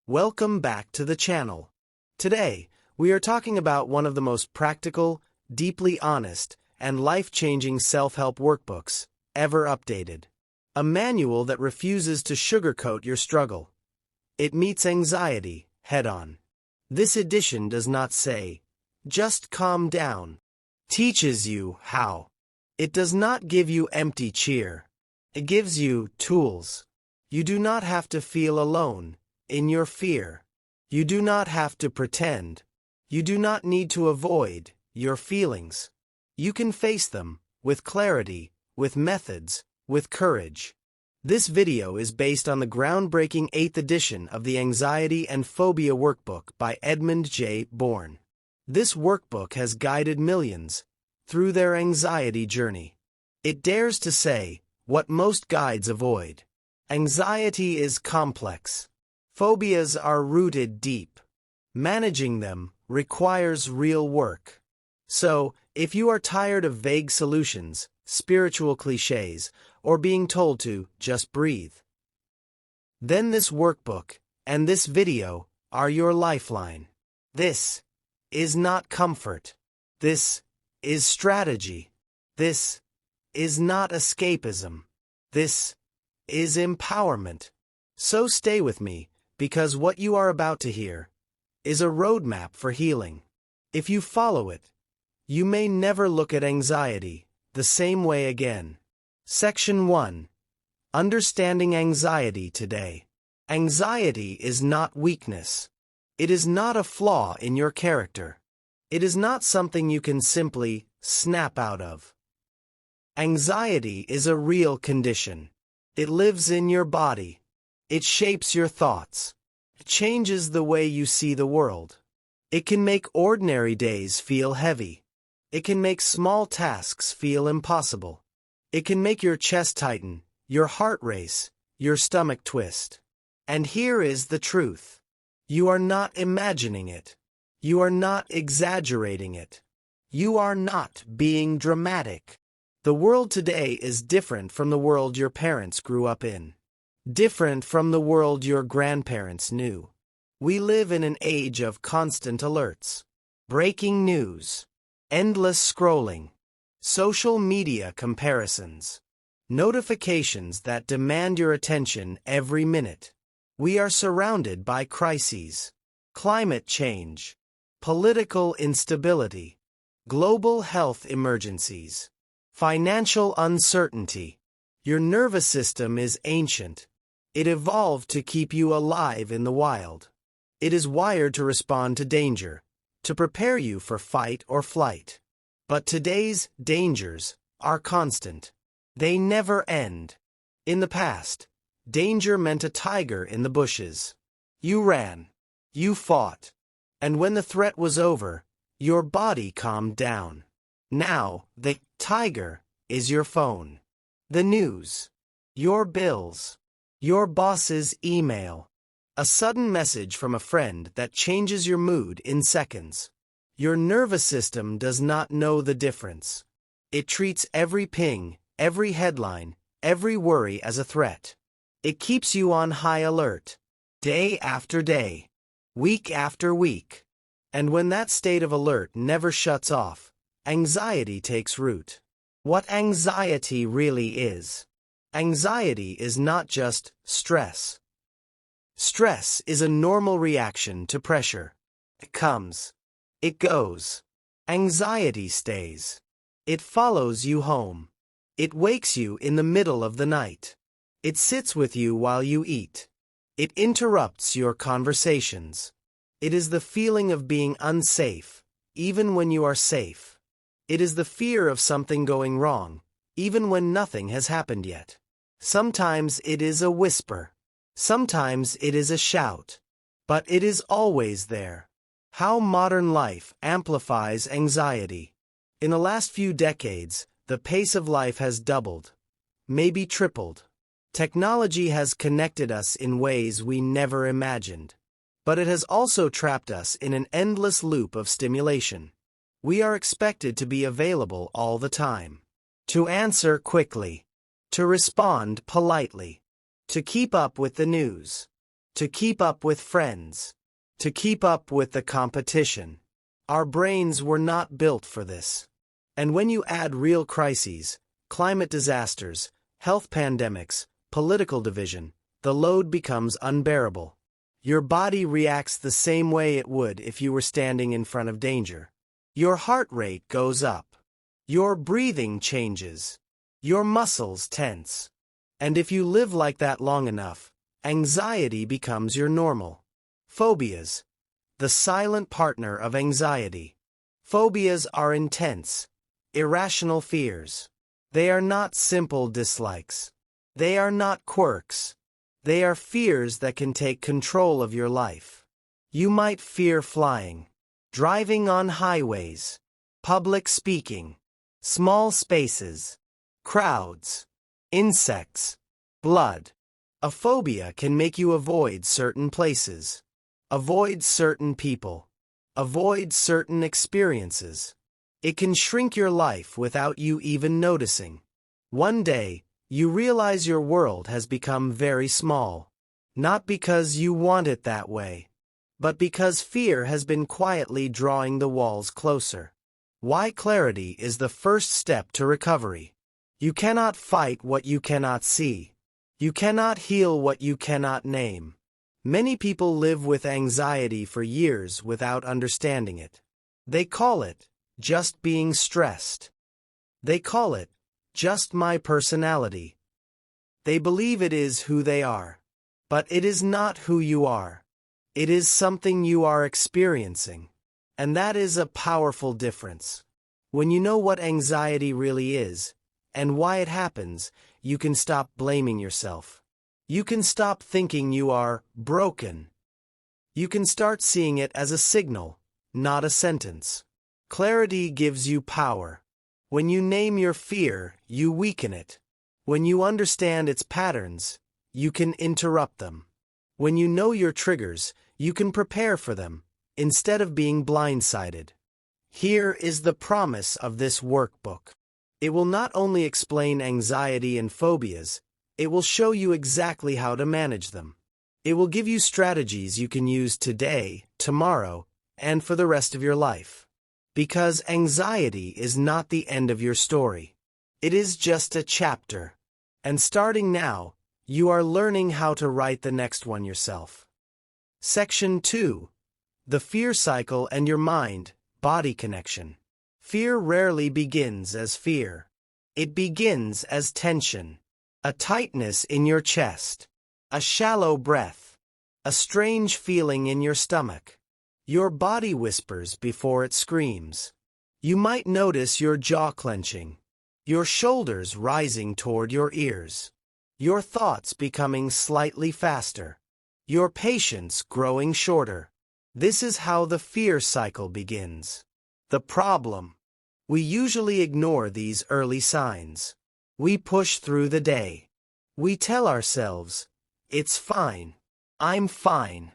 Welcome back to the channel. Today, we are talking about one of the most practical, deeply honest, and life-changing self-help workbooks ever updated. A manual that refuses to sugarcoat your struggle. It meets anxiety head-on. This edition does not say, "Just calm down." Teaches you how. It does not give you empty cheer. It gives you tools. You do not have to feel alone in your fear. You do not have to pretend. You do not need to avoid your feelings. You can face them with clarity, with methods, with courage. This video is based on the groundbreaking 8th edition of the Anxiety and Phobia Workbook by Edmund J. Bourne. This workbook has guided millions through their anxiety journey. It dares to say what most guides avoid. Anxiety is complex. Phobias are rooted deep. Managing them requires real work. So, if you are tired of vague solutions, spiritual cliches, or being told to just breathe, then this workbook and this video are your lifeline. This is not comfort. This is strategy. This is not escapism. This is empowerment. So stay with me, because what you are about to hear is a roadmap for healing. If you follow it, you may never look at anxiety the same way again. Section 1. Understanding anxiety today. Anxiety is not weakness. It is not a flaw in your character. It is not something you can simply snap out of. Anxiety is a real condition. It lives in your body. It shapes your thoughts. It changes the way you see the world. It can make ordinary days feel heavy. It can make small tasks feel impossible. It can make your chest tighten, your heart race, your stomach twist. And here is the truth. You are not imagining it. You are not exaggerating it. You are not being dramatic. The world today is different from the world your parents grew up in. Different from the world your grandparents knew. We live in an age of constant alerts. Breaking news. Endless scrolling. Social media comparisons. Notifications that demand your attention every minute. We are surrounded by crises. Climate change. Political instability. Global health emergencies. Financial uncertainty. Your nervous system is ancient. It evolved to keep you alive in the wild. It is wired to respond to danger, to prepare you for fight or flight. But today's dangers are constant. They never end. In the past, danger meant a tiger in the bushes. You ran. You fought. And when the threat was over, your body calmed down. Now, the tiger is your phone. The news. Your bills. Your boss's email. A sudden message from a friend that changes your mood in seconds. Your nervous system does not know the difference. It treats every ping, every headline, every worry as a threat. It keeps you on high alert, day after day, week after week. And when that state of alert never shuts off, anxiety takes root. What anxiety really is. Anxiety is not just stress. Stress is a normal reaction to pressure. It comes. It goes. Anxiety stays. It follows you home. It wakes you in the middle of the night. It sits with you while you eat. It interrupts your conversations. It is the feeling of being unsafe, even when you are safe. It is the fear of something going wrong, even when nothing has happened yet. Sometimes it is a whisper. Sometimes it is a shout. But it is always there. How modern life amplifies anxiety. In the last few decades, the pace of life has doubled, maybe tripled. Technology has connected us in ways we never imagined. But it has also trapped us in an endless loop of stimulation. We are expected to be available all the time. To answer quickly. To respond politely. To keep up with the news. to keep up with friends, to keep up with the competition. Our brains were not built for this. And when you add real crises, climate disasters, health pandemics, political division, the load becomes unbearable. Your body reacts the same way it would if you were standing in front of danger. Your heart rate goes up. Your breathing changes. Your muscles tense. And if you live like that long enough, anxiety becomes your normal. Phobias, the silent partner of anxiety. Phobias are intense, irrational fears. They are not simple dislikes. They are not quirks. They are fears that can take control of your life. You might fear flying, driving on highways, public speaking, small spaces, crowds, insects, blood. A phobia can make you avoid certain places, avoid certain people, avoid certain experiences. It can shrink your life without you even noticing. One day, you realize your world has become very small, not because you want it that way, but because fear has been quietly drawing the walls closer. Why clarity is the first step to recovery. You cannot fight what you cannot see. You cannot heal what you cannot name. Many people live with anxiety for years without understanding it. They call it just being stressed. They call it just my personality. They believe it is who they are. But it is not who you are. It is something you are experiencing. And that is a powerful difference. When you know what anxiety really is, and why it happens, you can stop blaming yourself. You can stop thinking you are broken. You can start seeing it as a signal, not a sentence. Clarity gives you power. When you name your fear, you weaken it. When you understand its patterns, you can interrupt them. When you know your triggers, you can prepare for them, instead of being blindsided. Here is the promise of this workbook. It will not only explain anxiety and phobias, it will show you exactly how to manage them. It will give you strategies you can use today, tomorrow, and for the rest of your life. Because anxiety is not the end of your story. It is just a chapter. And starting now, you are learning how to write the next one yourself. Section 2. The fear cycle and your mind-body connection. Fear rarely begins as fear. It begins as tension. A tightness in your chest. A shallow breath. A strange feeling in your stomach. Your body whispers before it screams. You might notice your jaw clenching. Your shoulders rising toward your ears. Your thoughts becoming slightly faster. Your patience growing shorter. This is how the fear cycle begins. The problem. We usually ignore these early signs. We push through the day. We tell ourselves, it's fine. I'm fine.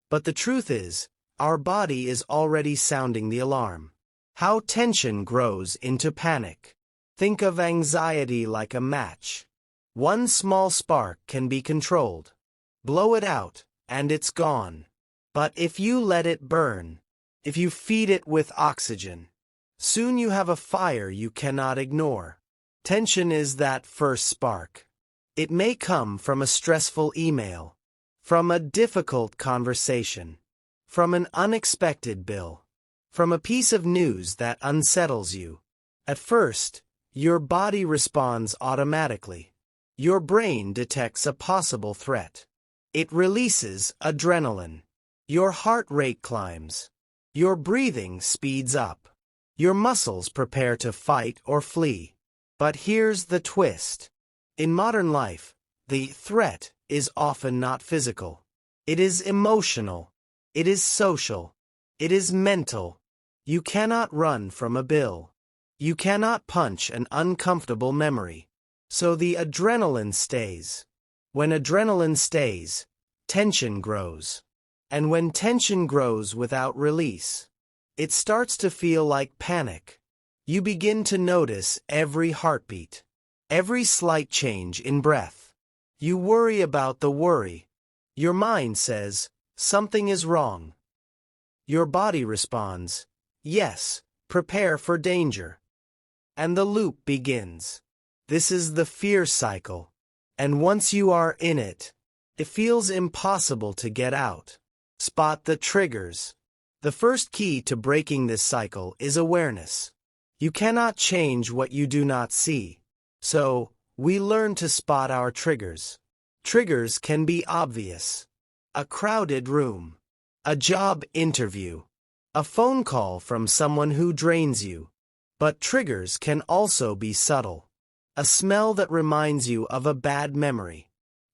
But the truth is, our body is already sounding the alarm. How tension grows into panic. Think of anxiety like a match. One small spark can be controlled. Blow it out, and it's gone. But if you let it burn, if you feed it with oxygen, soon you have a fire you cannot ignore. Tension is that first spark. It may come from a stressful email, from a difficult conversation, from an unexpected bill, from a piece of news that unsettles you. At first, your body responds automatically. Your brain detects a possible threat. It releases adrenaline. Your heart rate climbs. Your breathing speeds up. Your muscles prepare to fight or flee. But here's the twist. In modern life, the threat is often not physical. It is emotional. It is social. It is mental. You cannot run from a bill. You cannot punch an uncomfortable memory. So the adrenaline stays. When adrenaline stays, tension grows. And when tension grows without release, it starts to feel like panic. You begin to notice every heartbeat, every slight change in breath. You worry about the worry. Your mind says, something is wrong. Your body responds, yes, prepare for danger. And the loop begins. This is the fear cycle. And once you are in it, it feels impossible to get out. Spot the triggers. The first key to breaking this cycle is awareness. You cannot change what you do not see. So, we learn to spot our triggers. Triggers can be obvious. A crowded room. A job interview. A phone call from someone who drains you. But triggers can also be subtle. A smell that reminds you of a bad memory.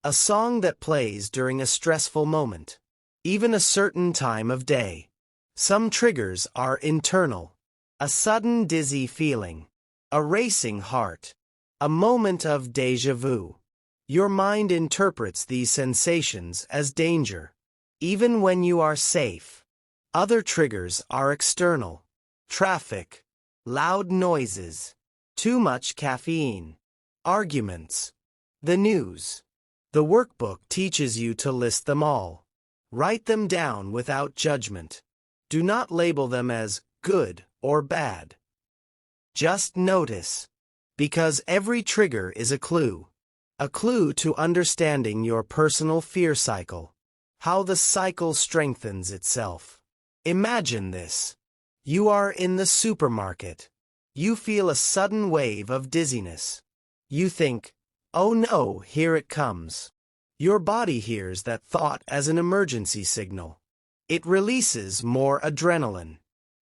A song that plays during a stressful moment. Even a certain time of day. Some triggers are internal. A sudden dizzy feeling. A racing heart. A moment of déjà vu. Your mind interprets these sensations as danger, even when you are safe. Other triggers are external. Traffic. Loud noises. Too much caffeine. Arguments. The news. The workbook teaches you to list them all. Write them down without judgment. Do not label them as good or bad. Just notice. Because every trigger is a clue. A clue to understanding your personal fear cycle. How the cycle strengthens itself. Imagine this. You are in the supermarket. You feel a sudden wave of dizziness. You think, oh no, here it comes. Your body hears that thought as an emergency signal. It releases more adrenaline.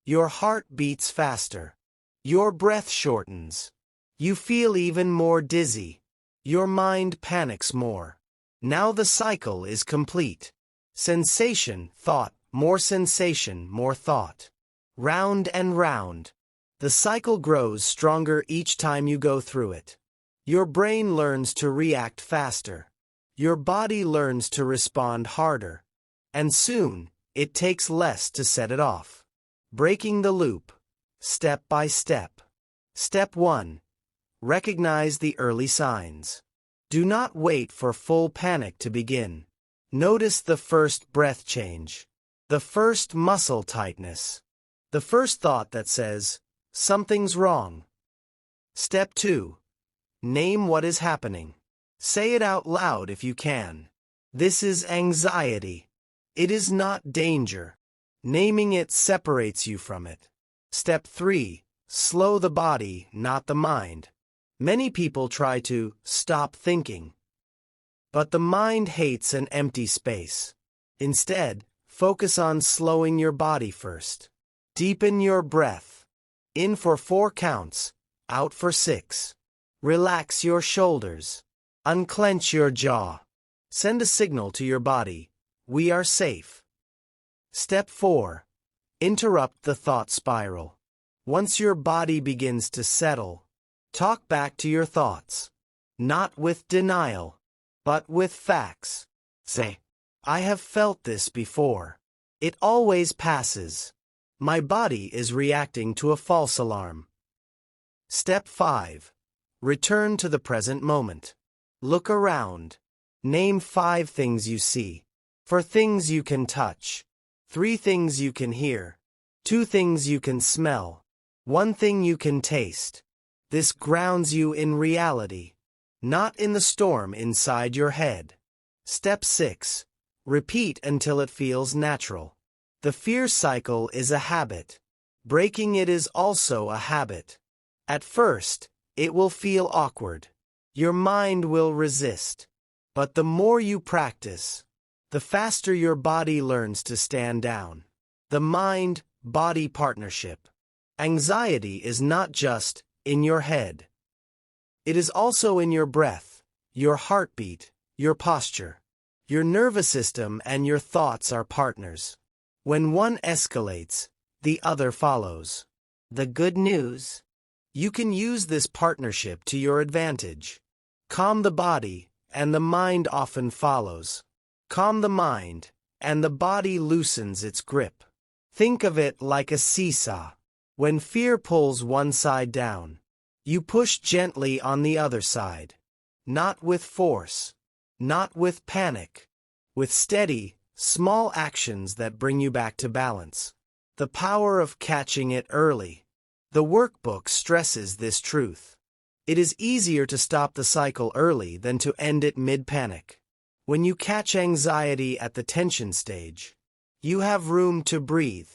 Your heart beats faster. Your breath shortens. You feel even more dizzy. Your mind panics more. Now the cycle is complete. Sensation, thought, more sensation, more thought. Round and round. The cycle grows stronger each time you go through it. Your brain learns to react faster. Your body learns to respond harder. And soon, it takes less to set it off. Breaking the loop. Step by step. Step 1. Recognize the early signs. Do not wait for full panic to begin. Notice the first breath change. The first muscle tightness. The first thought that says, something's wrong. Step 2. Name what is happening. Say it out loud if you can. This is anxiety. It is not danger. Naming it separates you from it. Step 3. Slow the body, not the mind. Many people try to stop thinking. But the mind hates an empty space. Instead, focus on slowing your body first. Deepen your breath. In for 4 counts, out for 6. Relax your shoulders. Unclench your jaw. Send a signal to your body. We are safe. Step 4. Interrupt the thought spiral. Once your body begins to settle, talk back to your thoughts. Not with denial, but with facts. Say, I have felt this before. It always passes. My body is reacting to a false alarm. Step 5. Return to the present moment. Look around. Name 5 things you see. 4 things you can touch. 3 things you can hear. 2 things you can smell. 1 thing you can taste. This grounds you in reality, not in the storm inside your head. Step 6. Repeat until it feels natural. The fear cycle is a habit. Breaking it is also a habit. At first, it will feel awkward. Your mind will resist. But the more you practice, the faster your body learns to stand down. The mind-body partnership. Anxiety is not just in your head. It is also in your breath, your heartbeat, your posture. Your nervous system and your thoughts are partners. When one escalates, the other follows. The good news? You can use this partnership to your advantage. Calm the body, and the mind often follows. Calm the mind, and the body loosens its grip. Think of it like a seesaw. When fear pulls one side down, you push gently on the other side. Not with force. Not with panic. with steady, small actions that bring you back to balance. The power of catching it early. The workbook stresses this truth. It is easier to stop the cycle early than to end it mid-panic. When you catch anxiety at the tension stage, you have room to breathe.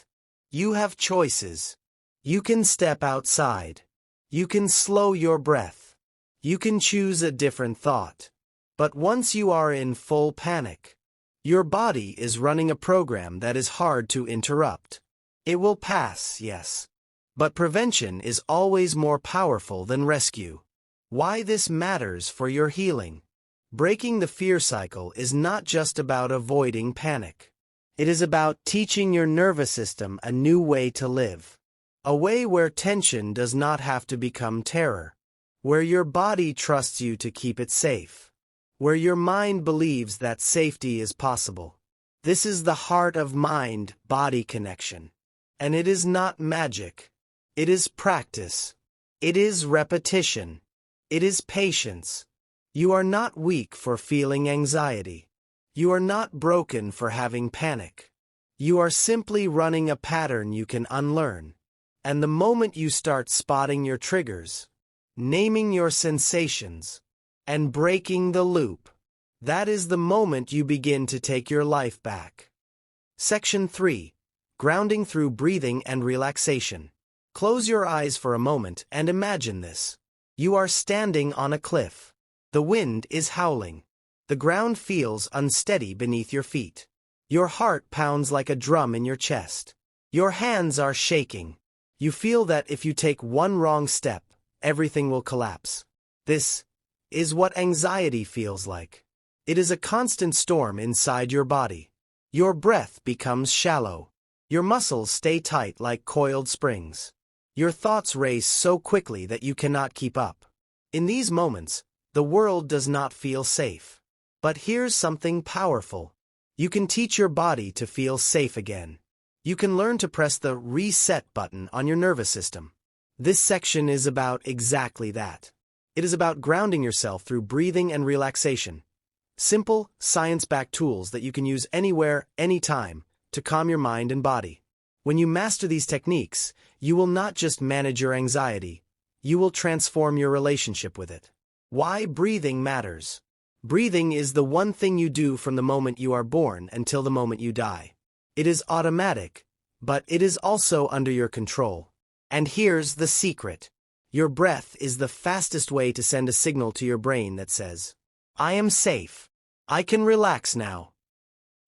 You have choices. You can step outside. You can slow your breath. You can choose a different thought. But once you are in full panic, your body is running a program that is hard to interrupt. It will pass, yes. But prevention is always more powerful than rescue. Why this matters for your healing. Breaking the fear cycle is not just about avoiding panic. It is about teaching your nervous system a new way to live. A way where tension does not have to become terror. Where your body trusts you to keep it safe. Where your mind believes that safety is possible. This is the heart of mind-body connection. And it is not magic. It is practice. It is repetition. It is patience. You are not weak for feeling anxiety. You are not broken for having panic. You are simply running a pattern you can unlearn. And the moment you start spotting your triggers, naming your sensations, and breaking the loop, that is the moment you begin to take your life back. Section 3. Grounding through breathing and relaxation. Close your eyes for a moment and imagine this. You are standing on a cliff. The wind is howling. The ground feels unsteady beneath your feet. Your heart pounds like a drum in your chest. Your hands are shaking. You feel that if you take one wrong step, everything will collapse. This is what anxiety feels like. It is a constant storm inside your body. Your breath becomes shallow. Your muscles stay tight like coiled springs. Your thoughts race so quickly that you cannot keep up. In these moments, the world does not feel safe. But here's something powerful. You can teach your body to feel safe again. You can learn to press the reset button on your nervous system. This section is about exactly that. It is about grounding yourself through breathing and relaxation. Simple, science-backed tools that you can use anywhere, anytime, to calm your mind and body. When you master these techniques, you will not just manage your anxiety, you will transform your relationship with it. Why breathing matters. Breathing is the one thing you do from the moment you are born until the moment you die. It is automatic, but it is also under your control. And here's the secret. Your breath is the fastest way to send a signal to your brain that says, I am safe. I can relax now.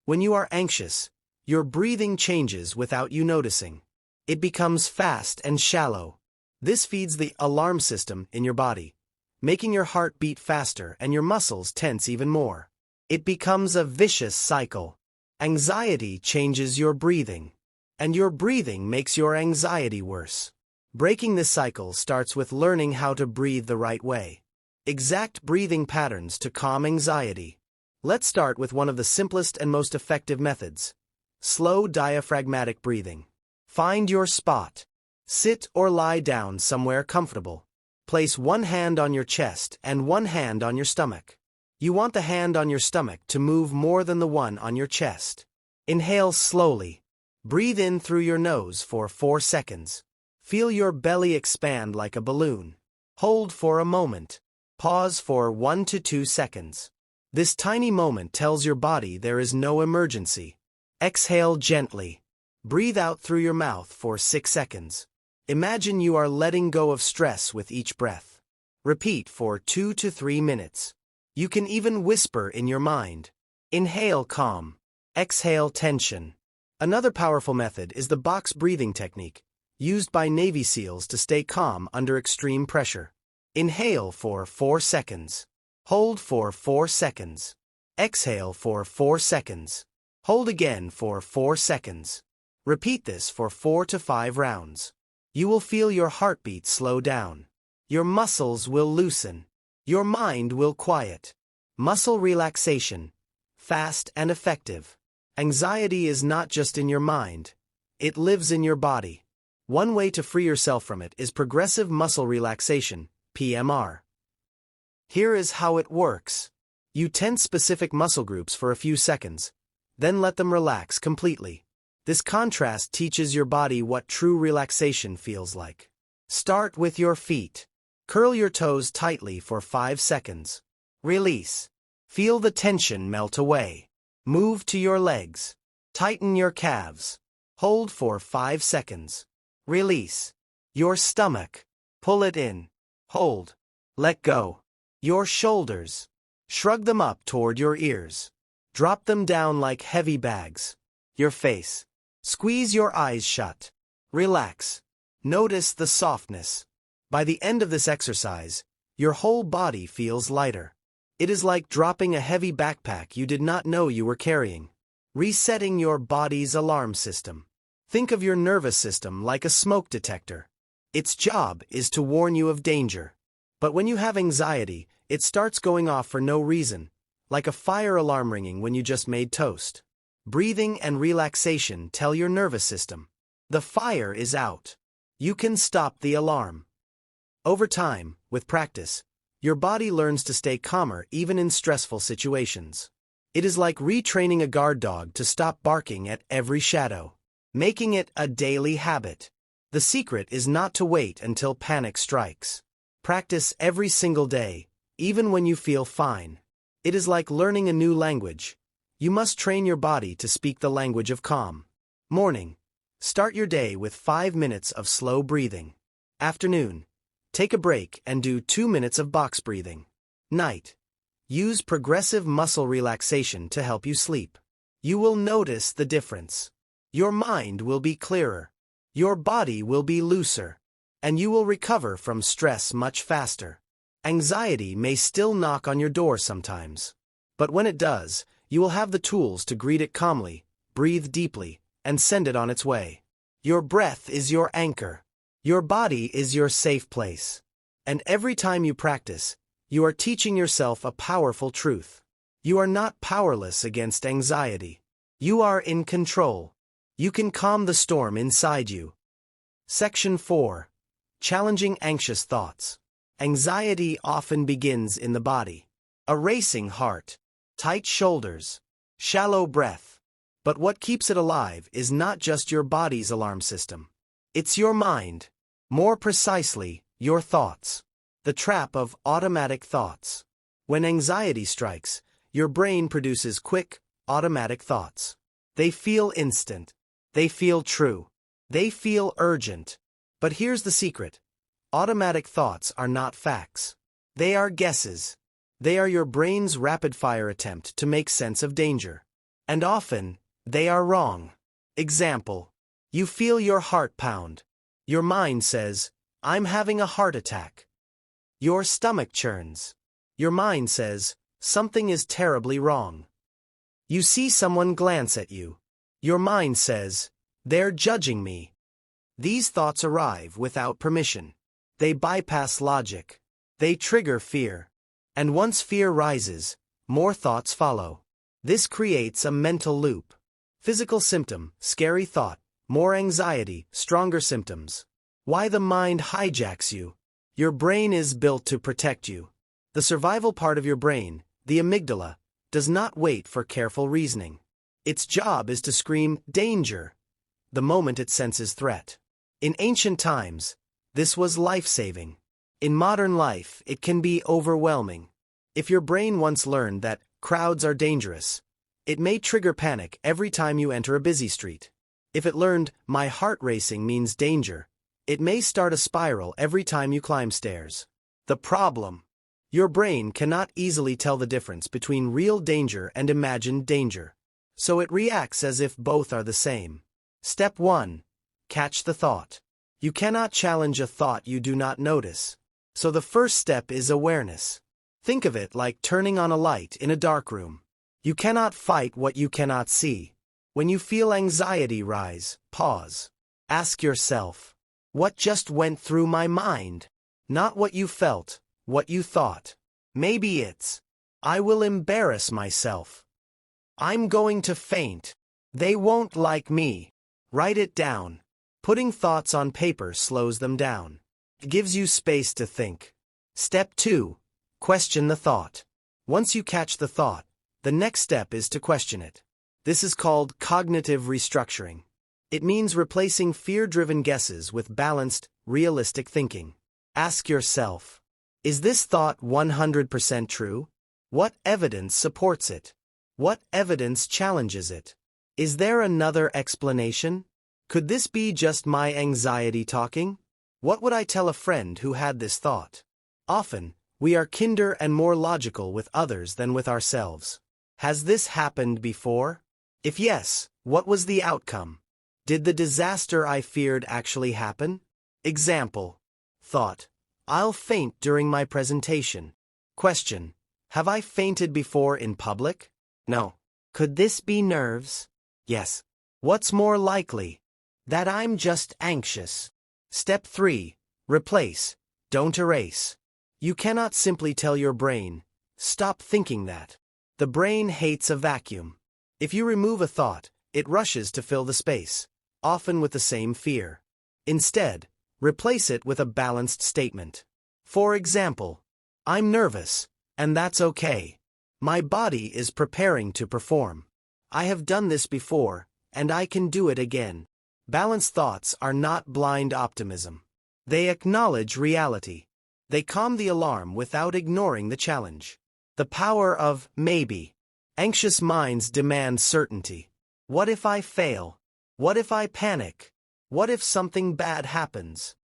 When you are anxious, your breathing changes without you noticing. It becomes fast and shallow. This feeds the alarm system in your body, making your heart beat faster and your muscles tense even more. It becomes a vicious cycle. Anxiety changes your breathing, and your breathing makes your anxiety worse. Breaking this cycle starts with learning how to breathe the right way. Exact breathing patterns to calm anxiety. Let's start with one of the simplest and most effective methods. Slow diaphragmatic breathing. Find your spot. Sit or lie down somewhere comfortable. Place one hand on your chest and one hand on your stomach. You want the hand on your stomach to move more than the one on your chest. Inhale slowly. Breathe in through your nose for 4 seconds. Feel your belly expand like a balloon. Hold for a moment. Pause for 1 to 2 seconds. This tiny moment tells your body there is no emergency. Exhale gently. Breathe out through your mouth for 6 seconds. Imagine you are letting go of stress with each breath. Repeat for 2 to 3 minutes. You can even whisper in your mind. Inhale calm. Exhale tension. Another powerful method is the box breathing technique, used by Navy SEALs to stay calm under extreme pressure. Inhale for 4 seconds. Hold for 4 seconds. Exhale for 4 seconds. Hold again for 4 seconds. Repeat this for 4 to 5 rounds. You will feel your heartbeat slow down. Your muscles will loosen. Your mind will quiet. Muscle relaxation. Fast and effective. Anxiety is not just in your mind. It lives in your body. One way to free yourself from it is progressive muscle relaxation, PMR. Here is how it works. You tense specific muscle groups for a few seconds, then let them relax completely. This contrast teaches your body what true relaxation feels like. Start with your feet. Curl your toes tightly for 5 seconds. Release. Feel the tension melt away. Move to your legs. Tighten your calves. Hold for 5 seconds. Release. Your stomach. Pull it in. Hold. Let go. Your shoulders. Shrug them up toward your ears. Drop them down like heavy bags. Your face. Squeeze your eyes shut. Relax. Notice the softness. By the end of this exercise, your whole body feels lighter. It is like dropping a heavy backpack you did not know you were carrying. Resetting your body's alarm system. Think of your nervous system like a smoke detector. Its job is to warn you of danger. But when you have anxiety, it starts going off for no reason, like a fire alarm ringing when you just made toast. Breathing and relaxation tell your nervous system, the fire is out. You can stop the alarm. Over time, with practice, your body learns to stay calmer even in stressful situations. It is like retraining a guard dog to stop barking at every shadow, making it a daily habit. The secret is not to wait until panic strikes. Practice every single day, even when you feel fine. It is like learning a new language. You must train your body to speak the language of calm. Morning. Start your day with 5 minutes of slow breathing. Afternoon. Take a break and do 2 minutes of box breathing. Night. Use progressive muscle relaxation to help you sleep. You will notice the difference. Your mind will be clearer. Your body will be looser. And you will recover from stress much faster. Anxiety may still knock on your door sometimes. But when it does, you will have the tools to greet it calmly, breathe deeply, and send it on its way. Your breath is your anchor. Your body is your safe place. And every time you practice, you are teaching yourself a powerful truth. You are not powerless against anxiety. You are in control. You can calm the storm inside you. Section 4. Challenging anxious thoughts. Anxiety often begins in the body. A racing heart, tight shoulders, shallow breath. But what keeps it alive is not just your body's alarm system. It's your mind. More precisely, your thoughts. The trap of automatic thoughts. When anxiety strikes, your brain produces quick, automatic thoughts. They feel instant. They feel true. They feel urgent. But here's the secret. Automatic thoughts are not facts. They are guesses. They are your brain's rapid-fire attempt to make sense of danger. And often, they are wrong. Example. You feel your heart pound. Your mind says, I'm having a heart attack. Your stomach churns. Your mind says, something is terribly wrong. You see someone glance at you. Your mind says, they're judging me. These thoughts arrive without permission. They bypass logic. They trigger fear. And once fear rises, more thoughts follow. This creates a mental loop. Physical symptom, scary thought. More anxiety, stronger symptoms. Why the mind hijacks you. Your brain is built to protect you. The survival part of your brain, the amygdala, does not wait for careful reasoning. Its job is to scream, danger, the moment it senses threat. In ancient times, this was life-saving. In modern life, it can be overwhelming. If your brain once learned that crowds are dangerous, it may trigger panic every time you enter a busy street. If it learned, my heart racing means danger, it may start a spiral every time you climb stairs. The problem. Your brain cannot easily tell the difference between real danger and imagined danger. So it reacts as if both are the same. Step 1. Catch the thought. You cannot challenge a thought you do not notice. So the first step is awareness. Think of it like turning on a light in a dark room. You cannot fight what you cannot see. When you feel anxiety rise, pause. Ask yourself, what just went through my mind? Not what you felt, what you thought. Maybe it's, I will embarrass myself. I'm going to faint. They won't like me. Write it down. Putting thoughts on paper slows them down. It gives you space to think. Step 2. Question the thought. Once you catch the thought, the next step is to question it. This is called cognitive restructuring. It means replacing fear-driven guesses with balanced, realistic thinking. Ask yourself, is this thought 100% true? What evidence supports it? What evidence challenges it? Is there another explanation? Could this be just my anxiety talking? What would I tell a friend who had this thought? Often, we are kinder and more logical with others than with ourselves. Has this happened before? If yes, what was the outcome? Did the disaster I feared actually happen? Example. Thought. I'll faint during my presentation. Question. Have I fainted before in public? No. Could this be nerves? Yes. What's more likely? That I'm just anxious. Step 3. Replace. Don't erase. You cannot simply tell your brain, stop thinking that. The brain hates a vacuum. If you remove a thought, it rushes to fill the space, often with the same fear. Instead, replace it with a balanced statement. For example, I'm nervous, and that's okay. My body is preparing to perform. I have done this before, and I can do it again. Balanced thoughts are not blind optimism. They acknowledge reality. They calm the alarm without ignoring the challenge. The power of maybe. Anxious minds demand certainty. What if I fail? What if I panic? What if something bad happens?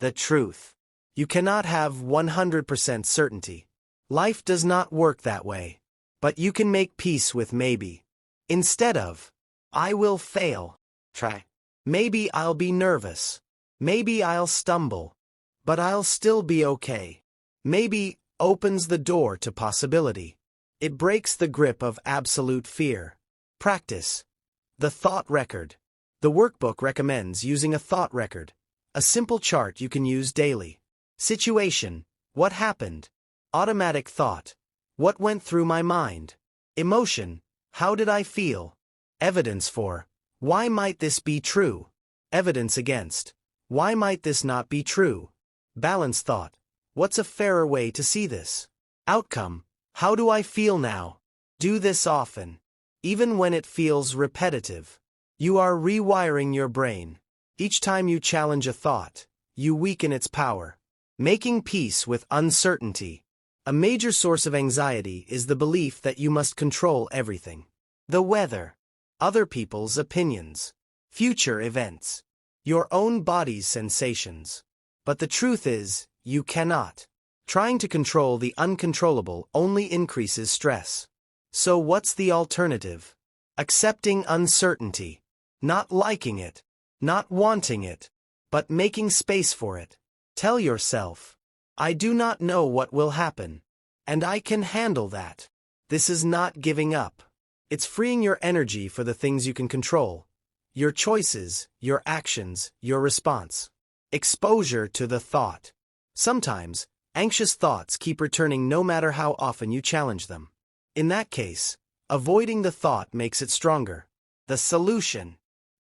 The truth. You cannot have 100% certainty. Life does not work that way. But you can make peace with maybe. Instead of, I will fail. Try. Maybe I'll be nervous. Maybe I'll stumble. But I'll still be okay. Maybe opens the door to possibility. It breaks the grip of absolute fear. Practice. The thought record. The workbook recommends using a thought record, a simple chart you can use daily. Situation. What happened? Automatic thought. What went through my mind? Emotion. How did I feel? Evidence for. Why might this be true? Evidence against. Why might this not be true? Balanced thought. What's a fairer way to see this? Outcome. How do I feel now? Do this often. Even when it feels repetitive. You are rewiring your brain. Each time you challenge a thought, you weaken its power. Making peace with uncertainty. A major source of anxiety is the belief that you must control everything. The weather. Other people's opinions. Future events. Your own body's sensations. But the truth is, you cannot. Trying to control the uncontrollable only increases stress. So what's the alternative? Accepting uncertainty. Not liking it. Not wanting it. But making space for it. Tell yourself, I do not know what will happen. And I can handle that. This is not giving up. It's freeing your energy for the things you can control. Your choices, your actions, your response. Exposure to the thought. Sometimes, anxious thoughts keep returning no matter how often you challenge them. In that case, avoiding the thought makes it stronger. The solution.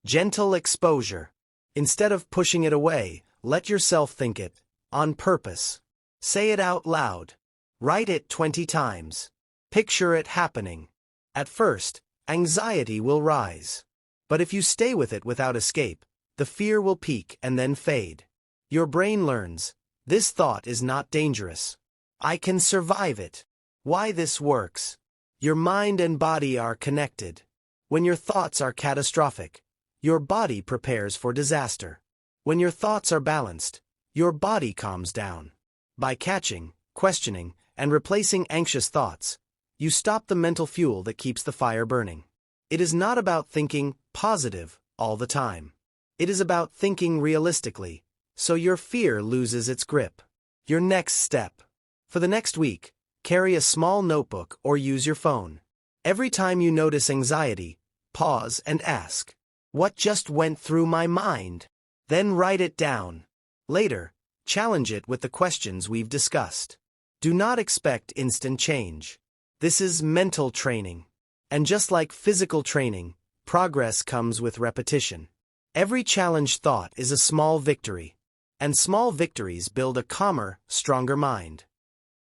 Gentle exposure. Instead of pushing it away, let yourself think it, on purpose. Say it out loud. Write it 20 times. Picture it happening. At first, anxiety will rise. But if you stay with it without escape, the fear will peak and then fade. Your brain learns, this thought is not dangerous. I can survive it. Why this works? Your mind and body are connected. When your thoughts are catastrophic, your body prepares for disaster. When your thoughts are balanced, your body calms down. By catching, questioning, and replacing anxious thoughts, you stop the mental fuel that keeps the fire burning. It is not about thinking positive all the time. It is about thinking realistically, so your fear loses its grip. Your next step. For the next week, carry a small notebook or use your phone. Every time you notice anxiety, pause and ask, what just went through my mind? Then write it down. Later, challenge it with the questions we've discussed. Do not expect instant change. This is mental training. And just like physical training, progress comes with repetition. Every challenged thought is a small victory. And small victories build a calmer, stronger mind.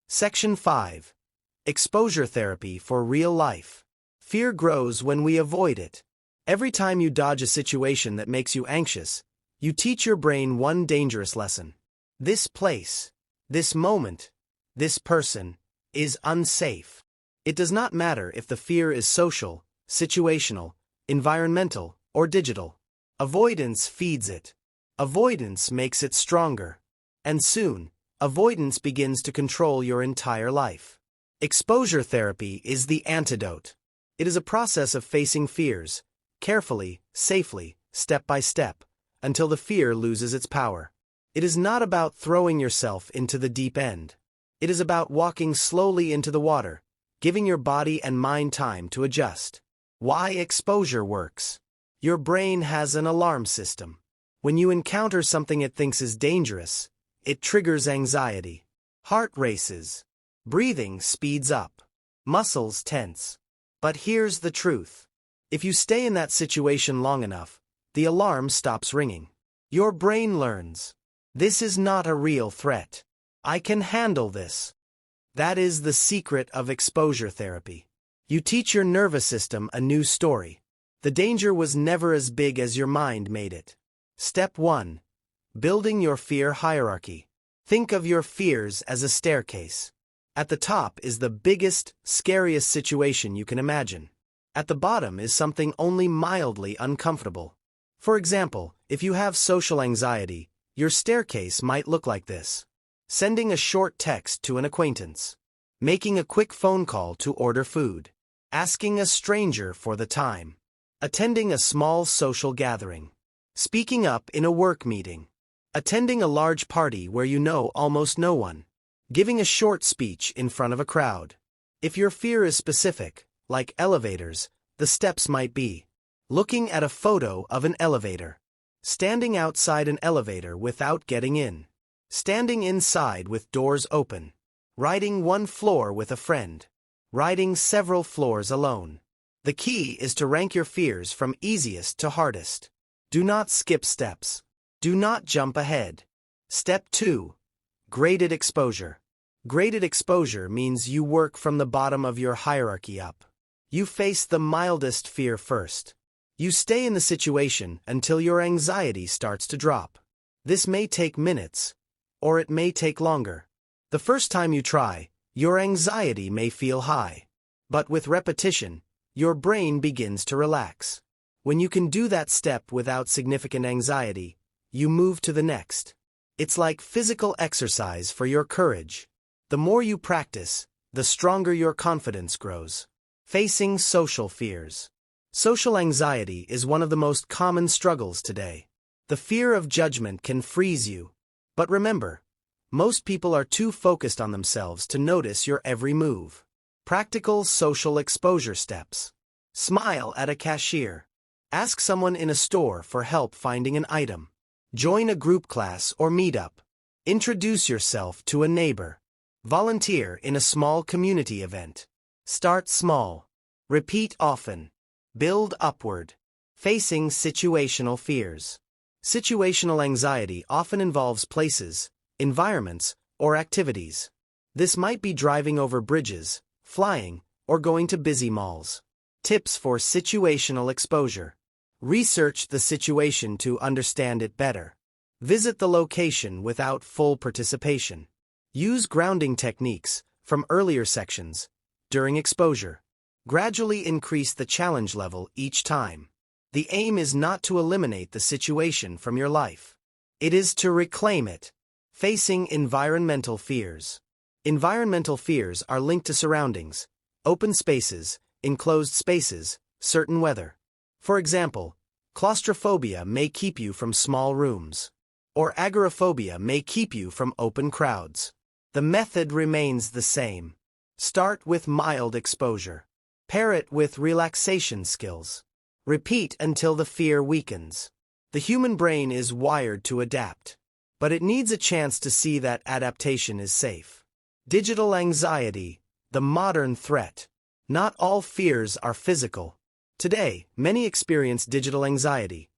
Section 5. Exposure therapy for real life. Fear grows when we avoid it. Every time you dodge a situation that makes you anxious, you teach your brain one dangerous lesson. This place, this moment, this person is unsafe. It does not matter if the fear is social, situational, environmental, or digital. Avoidance feeds it. Avoidance makes it stronger. And soon, avoidance begins to control your entire life. Exposure therapy is the antidote. It is a process of facing fears, carefully, safely, step by step, until the fear loses its power. It is not about throwing yourself into the deep end. It is about walking slowly into the water, giving your body and mind time to adjust. Why exposure works. Your brain has an alarm system. When you encounter something it thinks is dangerous, it triggers anxiety. Heart races. Breathing speeds up. Muscles tense. But here's the truth. If you stay in that situation long enough, the alarm stops ringing. Your brain learns. This is not a real threat. I can handle this. That is the secret of exposure therapy. You teach your nervous system a new story. The danger was never as big as your mind made it. Step 1. Building your fear hierarchy. Think of your fears as a staircase. At the top is the biggest, scariest situation you can imagine. At the bottom is something only mildly uncomfortable. For example, if you have social anxiety, your staircase might look like this. Sending a short text to an acquaintance. Making a quick phone call to order food. Asking a stranger for the time. Attending a small social gathering. Speaking up in a work meeting. Attending a large party where you know almost no one. Giving a short speech in front of a crowd. If your fear is specific, like elevators, the steps might be: looking at a photo of an elevator. Standing outside an elevator without getting in. Standing inside with doors open. Riding one floor with a friend. Riding several floors alone. The key is to rank your fears from easiest to hardest. Do not skip steps. Do not jump ahead. Step 2. Graded exposure. Graded exposure means you work from the bottom of your hierarchy up. You face the mildest fear first. You stay in the situation until your anxiety starts to drop. This may take minutes, or it may take longer. The first time you try, your anxiety may feel high. But with repetition, your brain begins to relax. When you can do that step without significant anxiety, you move to the next. It's like physical exercise for your courage. The more you practice, the stronger your confidence grows. Facing social fears. Social anxiety is one of the most common struggles today. The fear of judgment can freeze you. But remember, most people are too focused on themselves to notice your every move. Practical social exposure steps. Smile at a cashier. Ask someone in a store for help finding an item. Join a group class or meetup. Introduce yourself to a neighbor. Volunteer in a small community event. Start small. Repeat often. Build upward. Facing situational fears. Situational anxiety often involves places, environments, or activities. This might be driving over bridges, flying, or going to busy malls. Tips for situational exposure. Research the situation to understand it better. Visit the location without full participation. Use grounding techniques from earlier sections during exposure. Gradually increase the challenge level each time. The aim is not to eliminate the situation from your life. It is to reclaim it. Facing environmental fears. Environmental fears are linked to surroundings, open spaces, enclosed spaces, certain weather. For example, claustrophobia may keep you from small rooms, or agoraphobia may keep you from open crowds. The method remains the same. Start with mild exposure. Pair it with relaxation skills. Repeat until the fear weakens. The human brain is wired to adapt, but it needs a chance to see that adaptation is safe. Digital anxiety, the modern threat. Not all fears are physical. Today, many experience digital anxiety,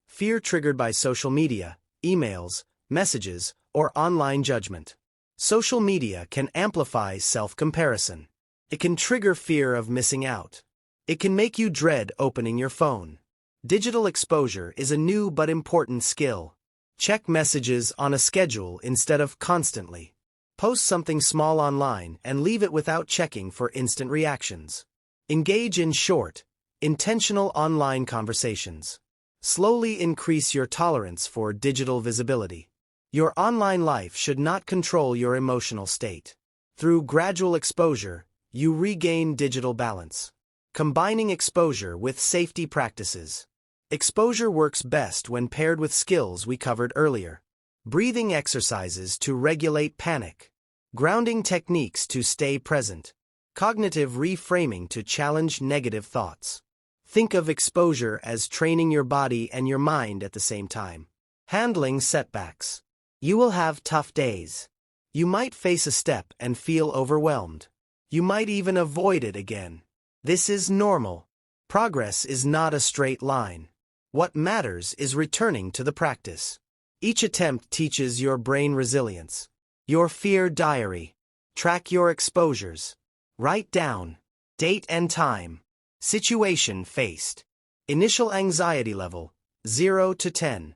fear triggered by social media, emails, messages, or online judgment. Social media can amplify self-comparison. It can trigger fear of missing out. It can make you dread opening your phone. Digital exposure is a new but important skill. Check messages on a schedule instead of constantly. Post something small online and leave it without checking for instant reactions. Engage in short, intentional online conversations. Slowly increase your tolerance for digital visibility. Your online life should not control your emotional state. Through gradual exposure, you regain digital balance. Combining exposure with safety practices. Exposure works best when paired with skills we covered earlier. Breathing exercises to regulate panic. Grounding techniques to stay present. Cognitive reframing to challenge negative thoughts. Think of exposure as training your body and your mind at the same time. Handling setbacks. You will have tough days. You might face a step and feel overwhelmed. You might even avoid it again. This is normal. Progress is not a straight line. What matters is returning to the practice. Each attempt teaches your brain resilience. Your fear diary. Track your exposures. Write down date and time. Situation faced. Initial anxiety level, 0 to 10.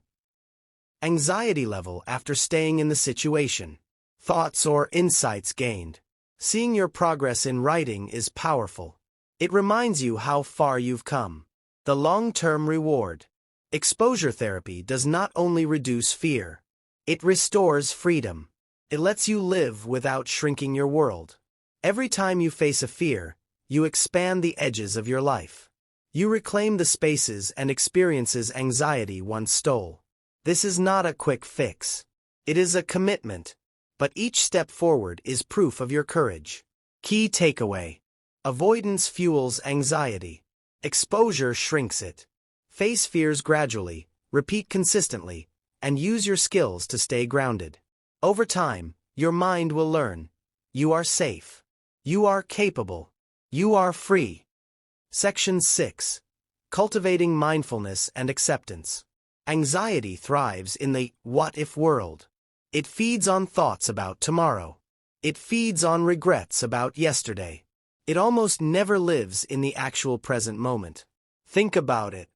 Anxiety level after staying in the situation. Thoughts or insights gained. Seeing your progress in writing is powerful. It reminds you how far you've come. The long-term reward. Exposure therapy does not only reduce fear. It restores freedom. It lets you live without shrinking your world. Every time you face a fear, you expand the edges of your life. You reclaim the spaces and experiences anxiety once stole. This is not a quick fix. It is a commitment. But each step forward is proof of your courage. Key takeaway. Avoidance fuels anxiety. Exposure shrinks it. Face fears gradually, repeat consistently, and use your skills to stay grounded. Over time, your mind will learn. You are safe. You are capable. You are free. Section 6. Cultivating mindfulness and acceptance. Anxiety thrives in the what-if world. It feeds on thoughts about tomorrow. It feeds on regrets about yesterday. It almost never lives in the actual present moment. Think about it.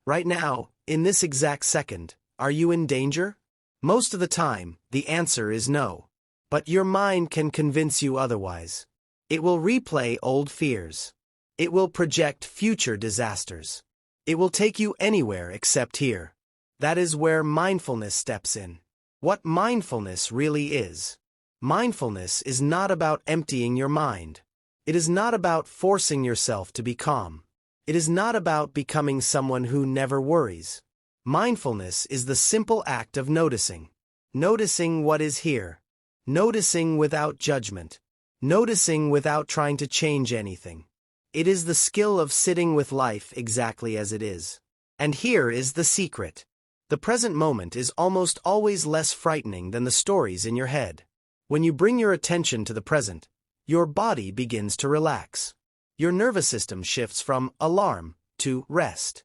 Right now, in this exact second, are you in danger? Most of the time, the answer is no. But your mind can convince you otherwise. It will replay old fears. It will project future disasters. It will take you anywhere except here. That is where mindfulness steps in. What mindfulness really is. Mindfulness is not about emptying your mind. It is not about forcing yourself to be calm. It is not about becoming someone who never worries. Mindfulness is the simple act of noticing. Noticing what is here. Noticing without judgment. Noticing without trying to change anything. It is the skill of sitting with life exactly as it is. And here is the secret. The present moment is almost always less frightening than the stories in your head. When you bring your attention to the present, your body begins to relax. Your nervous system shifts from alarm to rest.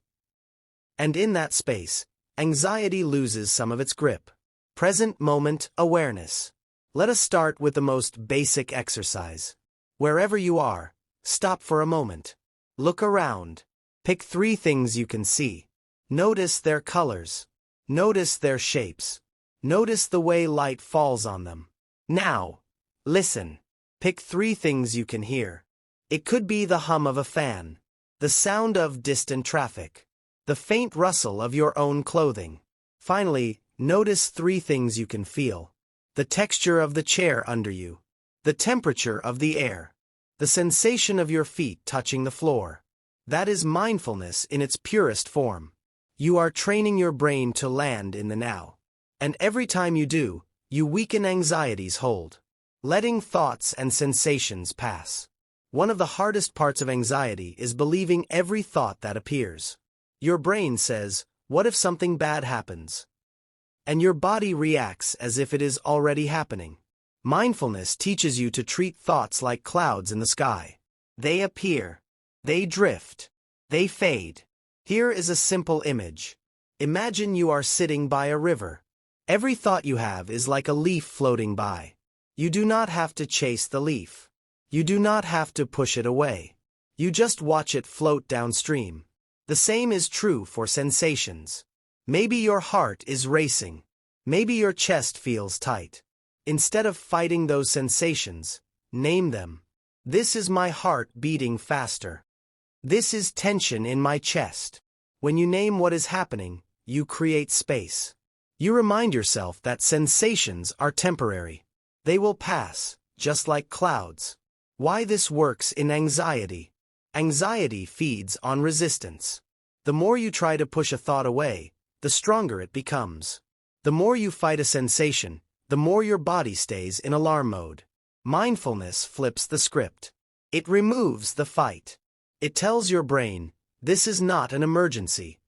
And in that space, anxiety loses some of its grip. Present moment awareness. Let us start with the most basic exercise. Wherever you are, stop for a moment. Look around. Pick 3 things you can see. Notice their colors. Notice their shapes. Notice the way light falls on them. Now, listen. Pick 3 things you can hear. It could be the hum of a fan, the sound of distant traffic, the faint rustle of your own clothing. Finally, notice 3 things you can feel. The texture of the chair under you, the temperature of the air, the sensation of your feet touching the floor. That is mindfulness in its purest form. You are training your brain to land in the now. And every time you do, you weaken anxiety's hold, letting thoughts and sensations pass. One of the hardest parts of anxiety is believing every thought that appears. Your brain says, "What if something bad happens?" And your body reacts as if it is already happening. Mindfulness teaches you to treat thoughts like clouds in the sky. They appear. They drift. They fade. Here is a simple image. Imagine you are sitting by a river. Every thought you have is like a leaf floating by. You do not have to chase the leaf. You do not have to push it away. You just watch it float downstream. The same is true for sensations. Maybe your heart is racing. Maybe your chest feels tight. Instead of fighting those sensations, name them. This is my heart beating faster. This is tension in my chest. When you name what is happening, you create space. You remind yourself that sensations are temporary. They will pass, just like clouds. Why this works in anxiety. Anxiety feeds on resistance. The more you try to push a thought away, the stronger it becomes. The more you fight a sensation, the more your body stays in alarm mode. Mindfulness flips the script. It removes the fight. It tells your brain, this is not an emergency.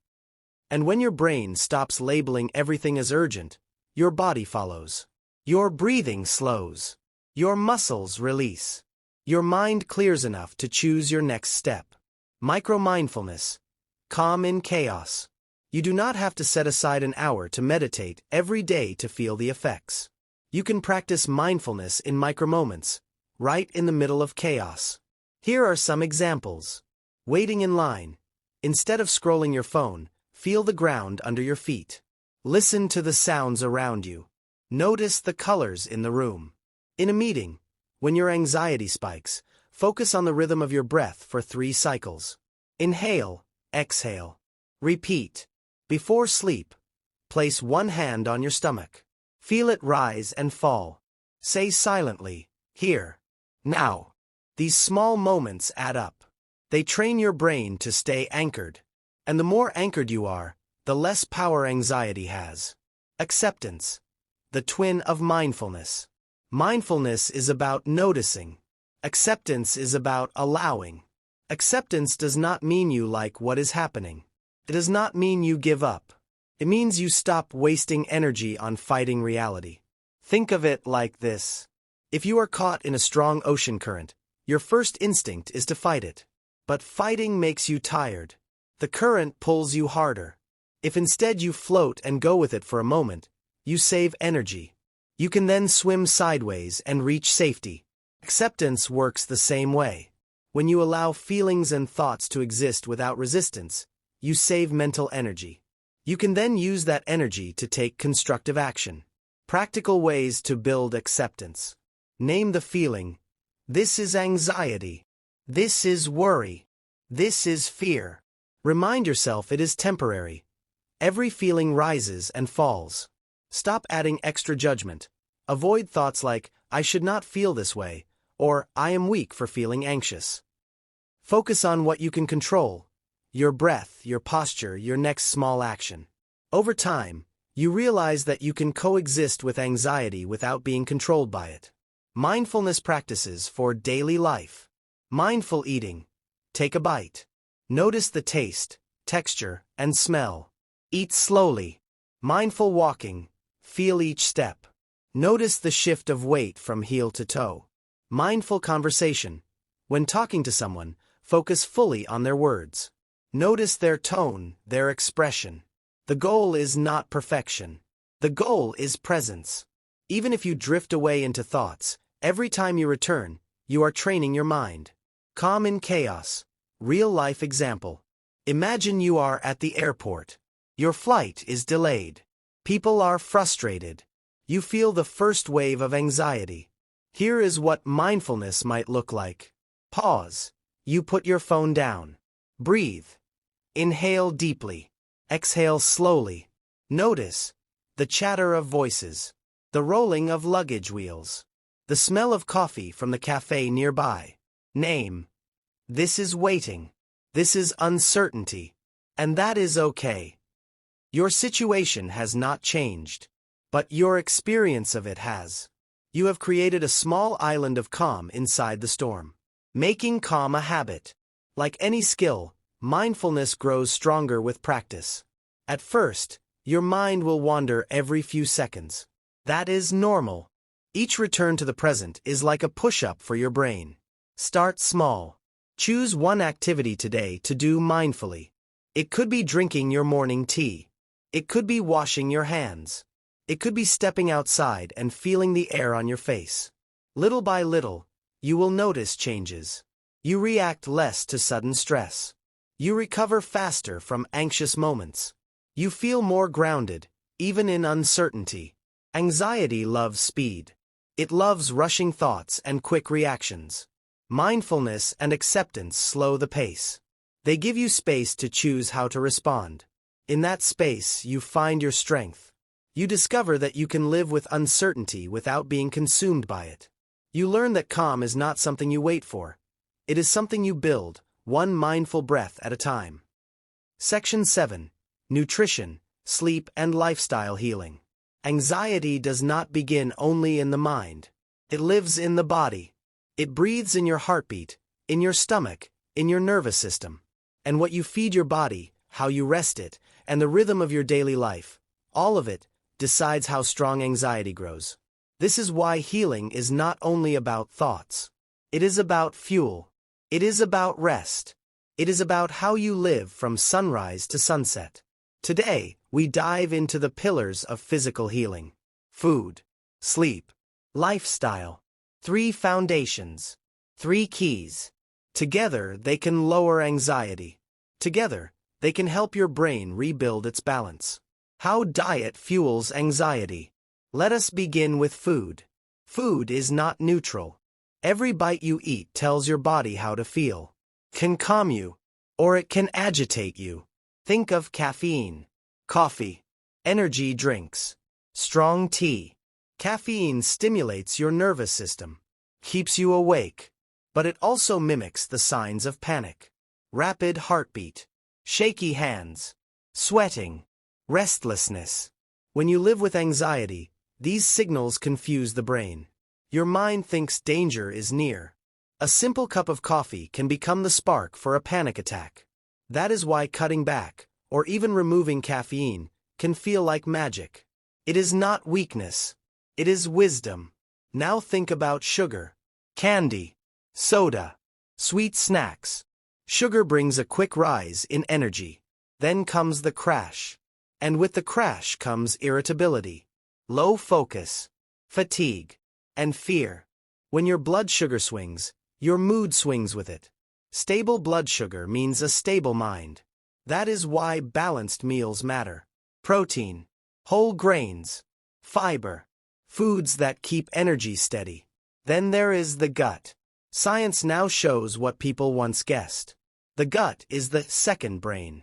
And when your brain stops labeling everything as urgent, your body follows. Your breathing slows. Your muscles release. Your mind clears enough to choose your next step. Micro-mindfulness. Calm in chaos. You do not have to set aside an hour to meditate every day to feel the effects. You can practice mindfulness in micro-moments, right in the middle of chaos. Here are some examples. Waiting in line. Instead of scrolling your phone, feel the ground under your feet. Listen to the sounds around you. Notice the colors in the room. In a meeting, when your anxiety spikes, focus on the rhythm of your breath for 3 cycles. Inhale, exhale. Repeat. Before sleep, place one hand on your stomach. Feel it rise and fall. Say silently, here, now. These small moments add up. They train your brain to stay anchored. And the more anchored you are, the less power anxiety has. Acceptance. The twin of mindfulness. Mindfulness is about noticing. Acceptance is about allowing. Acceptance does not mean you like what is happening. It does not mean you give up. It means you stop wasting energy on fighting reality. Think of it like this. If you are caught in a strong ocean current, your first instinct is to fight it. But fighting makes you tired. The current pulls you harder. If instead you float and go with it for a moment, you save energy. You can then swim sideways and reach safety. Acceptance works the same way. When you allow feelings and thoughts to exist without resistance, you save mental energy. You can then use that energy to take constructive action. Practical ways to build acceptance. Name the feeling. This is anxiety. This is worry. This is fear. Remind yourself it is temporary. Every feeling rises and falls. Stop adding extra judgment. Avoid thoughts like, I should not feel this way, or I am weak for feeling anxious. Focus on what you can control. Your breath, your posture, your next small action. Over time, you realize that you can coexist with anxiety without being controlled by it. Mindfulness practices for daily life. Mindful eating. Take a bite. Notice the taste, texture, and smell. Eat slowly. Mindful walking. Feel each step. Notice the shift of weight from heel to toe. Mindful conversation. When talking to someone, focus fully on their words. Notice their tone, their expression. The goal is not perfection. The goal is presence. Even if you drift away into thoughts, every time you return, you are training your mind. Calm in chaos. Real-life example. Imagine you are at the airport. Your flight is delayed. People are frustrated. You feel the first wave of anxiety. Here is what mindfulness might look like. Pause. You put your phone down. Breathe. Inhale deeply. Exhale slowly. Notice the chatter of voices, the rolling of luggage wheels, the smell of coffee from the cafe nearby. Name. This is waiting. This is uncertainty. And that is okay. Your situation has not changed, but your experience of it has. You have created a small island of calm inside the storm. Making calm a habit. Like any skill, mindfulness grows stronger with practice. At first, your mind will wander every few seconds. That is normal. Each return to the present is like a push-up for your brain. Start small. Choose one activity today to do mindfully. It could be drinking your morning tea. It could be washing your hands. It could be stepping outside and feeling the air on your face. Little by little, you will notice changes. You react less to sudden stress. You recover faster from anxious moments. You feel more grounded, even in uncertainty. Anxiety loves speed. It loves rushing thoughts and quick reactions. Mindfulness and acceptance slow the pace. They give you space to choose how to respond. In that space, you find your strength. You discover that you can live with uncertainty without being consumed by it. You learn that calm is not something you wait for. It is something you build, one mindful breath at a time. Section 7. Nutrition, Sleep and Lifestyle Healing. Anxiety does not begin only in the mind. It lives in the body. It breathes in your heartbeat, in your stomach, in your nervous system. And what you feed your body, how you rest it, and the rhythm of your daily life, all of it decides how strong anxiety grows. This is why healing is not only about thoughts. It is about fuel. It is about rest. It is about how you live from sunrise to sunset. Today, we dive into the pillars of physical healing: food, sleep, lifestyle. 3 foundations. 3 keys. Together, they can lower anxiety. Together, they can help your brain rebuild its balance. How diet fuels anxiety. Let us begin with food. Food is not neutral. Every bite you eat tells your body how to feel. Can calm you, or it can agitate you. Think of caffeine, coffee, energy drinks, strong tea. Caffeine stimulates your nervous system, keeps you awake, but it also mimics the signs of panic: rapid heartbeat, shaky hands, sweating, restlessness. When you live with anxiety, these signals confuse the brain. Your mind thinks danger is near. A simple cup of coffee can become the spark for a panic attack. That is why cutting back, or even removing caffeine, can feel like magic. It is not weakness. It is wisdom. Now think about sugar, candy, soda, sweet snacks. Sugar brings a quick rise in energy. Then comes the crash. And with the crash comes irritability, low focus, fatigue, and fear. When your blood sugar swings, your mood swings with it. Stable blood sugar means a stable mind. That is why balanced meals matter. Protein, whole grains, fiber, foods that keep energy steady. Then there is the gut. Science now shows what people once guessed. The gut is the second brain.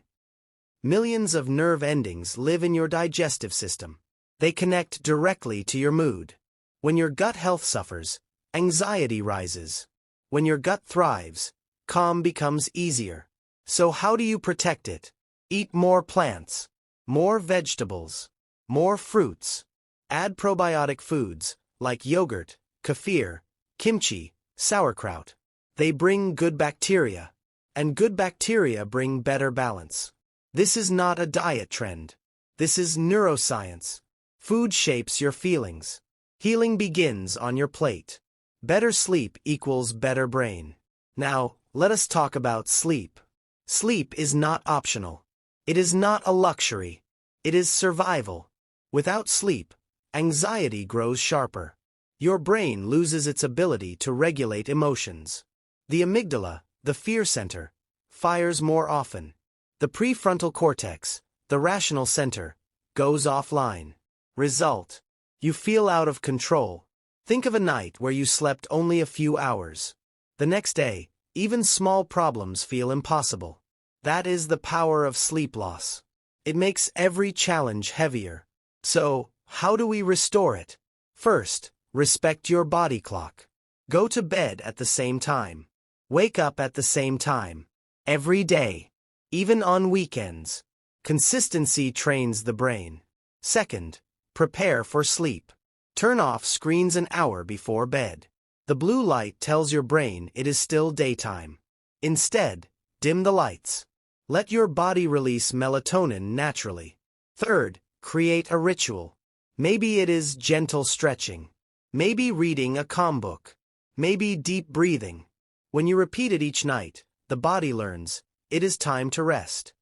Millions of nerve endings live in your digestive system. They connect directly to your mood. When your gut health suffers, anxiety rises. When your gut thrives, calm becomes easier. So how do you protect it? Eat more plants, more vegetables, more fruits. Add probiotic foods, like yogurt, kefir, kimchi, sauerkraut. They bring good bacteria, and good bacteria bring better balance. This is not a diet trend. This is neuroscience. Food shapes your feelings. Healing begins on your plate. Better sleep equals better brain. Now, let us talk about sleep. Sleep is not optional. It is not a luxury. It is survival. Without sleep, anxiety grows sharper. Your brain loses its ability to regulate emotions. The amygdala, the fear center, fires more often. The prefrontal cortex, the rational center, goes offline. Result: you feel out of control. Think of a night where you slept only a few hours. The next day, even small problems feel impossible. That is the power of sleep loss. It makes every challenge heavier. So, how do we restore it? First, respect your body clock. Go to bed at the same time. Wake up at the same time. Every day. Even on weekends. Consistency trains the brain. Second, prepare for sleep. Turn off screens an hour before bed. The blue light tells your brain it is still daytime. Instead, dim the lights. Let your body release melatonin naturally. Third, create a ritual. Maybe it is gentle stretching. Maybe reading a calm book. Maybe deep breathing. When you repeat it each night, the body learns it is time to rest.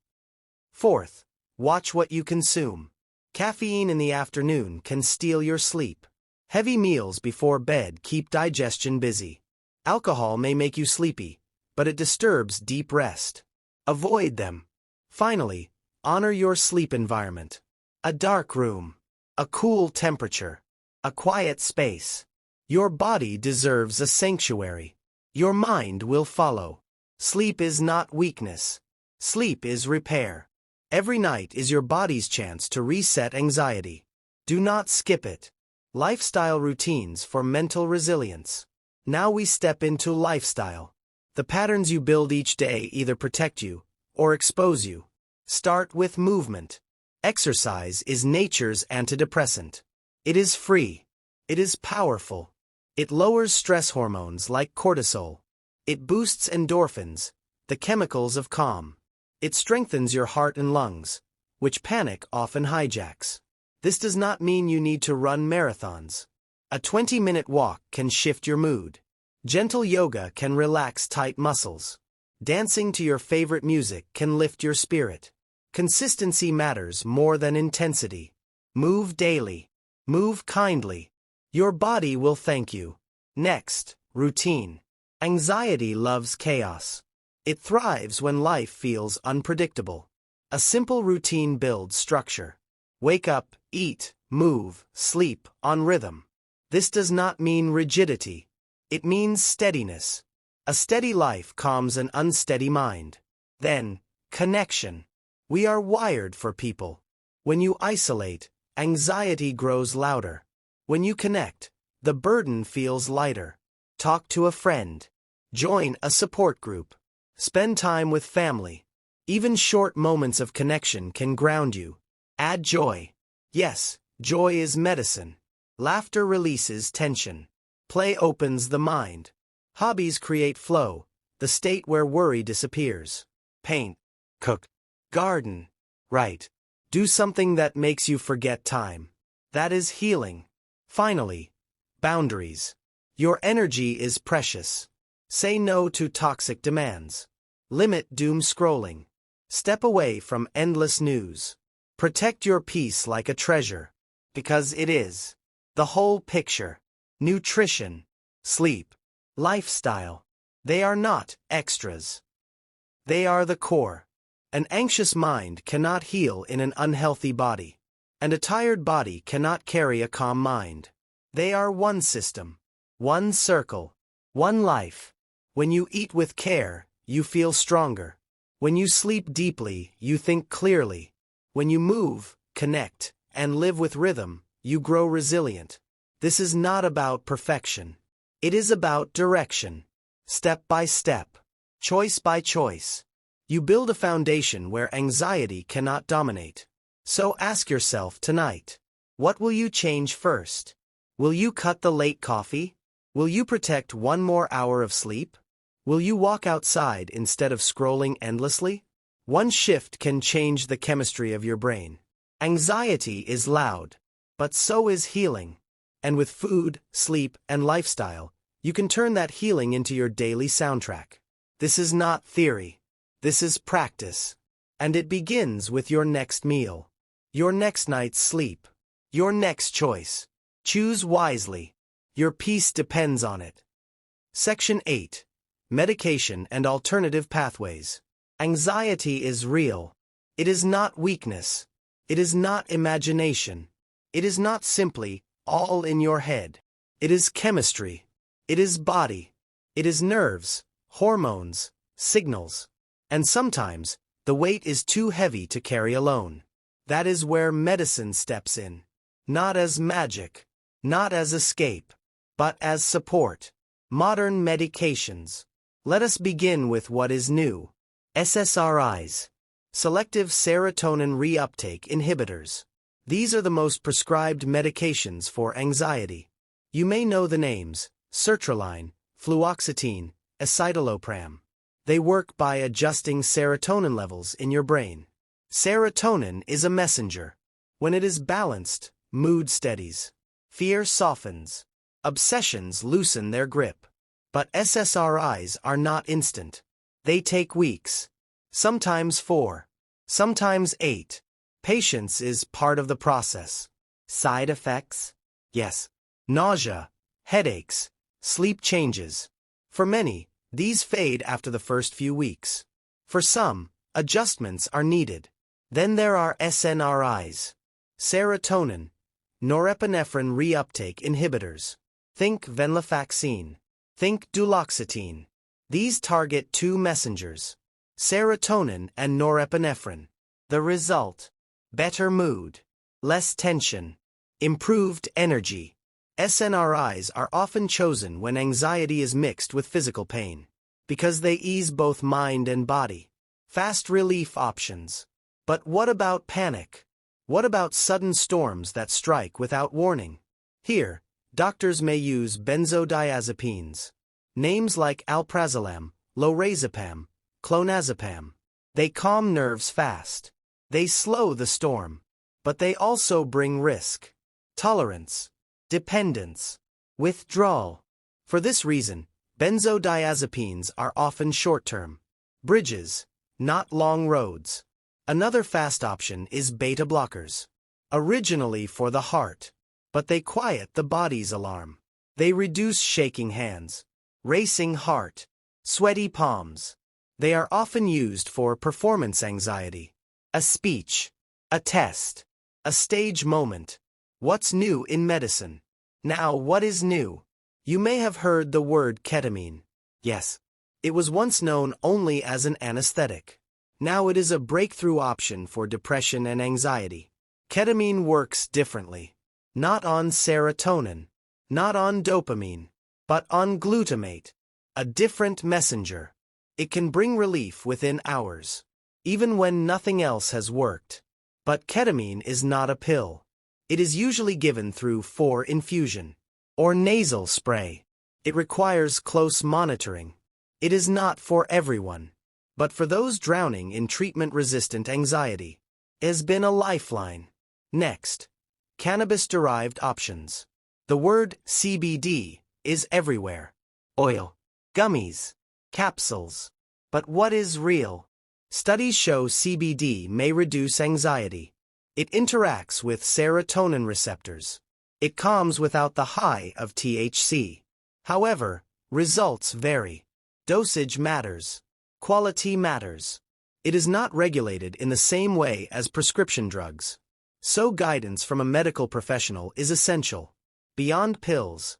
Fourth, watch what you consume. Caffeine in the afternoon can steal your sleep. Heavy meals before bed keep digestion busy. Alcohol may make you sleepy, but it disturbs deep rest. Avoid them. Finally, honor your sleep environment. A dark room. A cool temperature. A quiet space. Your body deserves a sanctuary. Your mind will follow. Sleep is not weakness. Sleep is repair. Every night is your body's chance to reset anxiety. Do not skip it. Lifestyle routines for mental resilience. Now we step into lifestyle. The patterns you build each day either protect you or expose you. Start with movement. Exercise is nature's antidepressant. It is free. It is powerful. It lowers stress hormones like cortisol. It boosts endorphins, the chemicals of calm. It strengthens your heart and lungs, which panic often hijacks. This does not mean you need to run marathons. A 20-minute walk can shift your mood. Gentle yoga can relax tight muscles. Dancing to your favorite music can lift your spirit. Consistency matters more than intensity. Move daily. Move kindly. Your body will thank you. Next, routine. Anxiety loves chaos. It thrives when life feels unpredictable. A simple routine builds structure. Wake up, eat, move, sleep, on rhythm. This does not mean rigidity. It means steadiness. A steady life calms an unsteady mind. Then, connection. We are wired for people. When you isolate, anxiety grows louder. When you connect, the burden feels lighter. Talk to a friend. Join a support group. Spend time with family. Even short moments of connection can ground you. Add joy. Yes, joy is medicine. Laughter releases tension. Play opens the mind. Hobbies create flow, the state where worry disappears. Paint, cook, garden. Write. Do something that makes you forget time. That is healing. Finally, boundaries. Your energy is precious. Say no to toxic demands. Limit doom scrolling. Step away from endless news. Protect your peace like a treasure, because it is. The whole picture. Nutrition, sleep, lifestyle. They are not extras. They are the core. An anxious mind cannot heal in an unhealthy body, and a tired body cannot carry a calm mind. They are one system, one circle, one life. When you eat with care, you feel stronger. When you sleep deeply, you think clearly. When you move, connect, and live with rhythm, you grow resilient. This is not about perfection. It is about direction. Step by step, choice by choice. You build a foundation where anxiety cannot dominate. So ask yourself tonight, what will you change first? Will you cut the late coffee? Will you protect one more hour of sleep? Will you walk outside instead of scrolling endlessly? One shift can change the chemistry of your brain. Anxiety is loud, but so is healing. And with food, sleep, and lifestyle, you can turn that healing into your daily soundtrack. This is not theory. This is practice. And it begins with your next meal, your next night's sleep, your next choice. Choose wisely. Your peace depends on it. Section 8. Medication and alternative pathways. Anxiety is real. It is not weakness. It is not imagination. It is not simply all in your head. It is chemistry. It is body. It is nerves, hormones, signals. And sometimes, the weight is too heavy to carry alone. That is where medicine steps in. Not as magic, not as escape, but as support. Modern medications. Let us begin with what is new. SSRIs. Selective serotonin reuptake inhibitors. These are the most prescribed medications for anxiety. You may know the names: sertraline, fluoxetine, escitalopram. They work by adjusting serotonin levels in your brain. Serotonin is a messenger. When it is balanced, mood steadies. Fear softens. Obsessions loosen their grip. But SSRIs are not instant. They take weeks. Sometimes 4. Sometimes 8. Patience is part of the process. Side effects? Yes. Nausea, headaches, sleep changes. For many, these fade after the first few weeks. For some, adjustments are needed. Then there are SNRIs, serotonin, norepinephrine reuptake inhibitors. Think venlafaxine. Think duloxetine. These target two messengers, serotonin and norepinephrine. The result: better mood, less tension, improved energy. SNRIs are often chosen when anxiety is mixed with physical pain, because they ease both mind and body. Fast relief options. But what about panic? What about sudden storms that strike without warning? Here, doctors may use benzodiazepines. Names like alprazolam, lorazepam, clonazepam. They calm nerves fast. They slow the storm. But they also bring risk, tolerance, dependence, withdrawal. For this reason, benzodiazepines are often short-term bridges, not long roads. Another fast option is beta blockers, originally for the heart, but they quiet the body's alarm. They reduce shaking hands, racing heart, sweaty palms. They are often used for performance anxiety, a speech, a test, a stage moment. What's new in medicine? Now, what is new? You may have heard the word ketamine. Yes, it was once known only as an anesthetic. Now it is a breakthrough option for depression and anxiety. Ketamine works differently. Not on serotonin, not on dopamine, but on glutamate, a different messenger. It can bring relief within hours, even when nothing else has worked. But ketamine is not a pill. It is usually given through 4 infusion or nasal spray. It requires close monitoring. It is not for everyone, but for those drowning in treatment-resistant anxiety, it has been a lifeline. Next, cannabis-derived options. The word CBD is everywhere. Oil, gummies, capsules. But what is real? Studies show CBD may reduce anxiety. It interacts with serotonin receptors. It calms without the high of THC. However, results vary. Dosage matters. Quality matters. It is not regulated in the same way as prescription drugs. So guidance from a medical professional is essential. Beyond pills,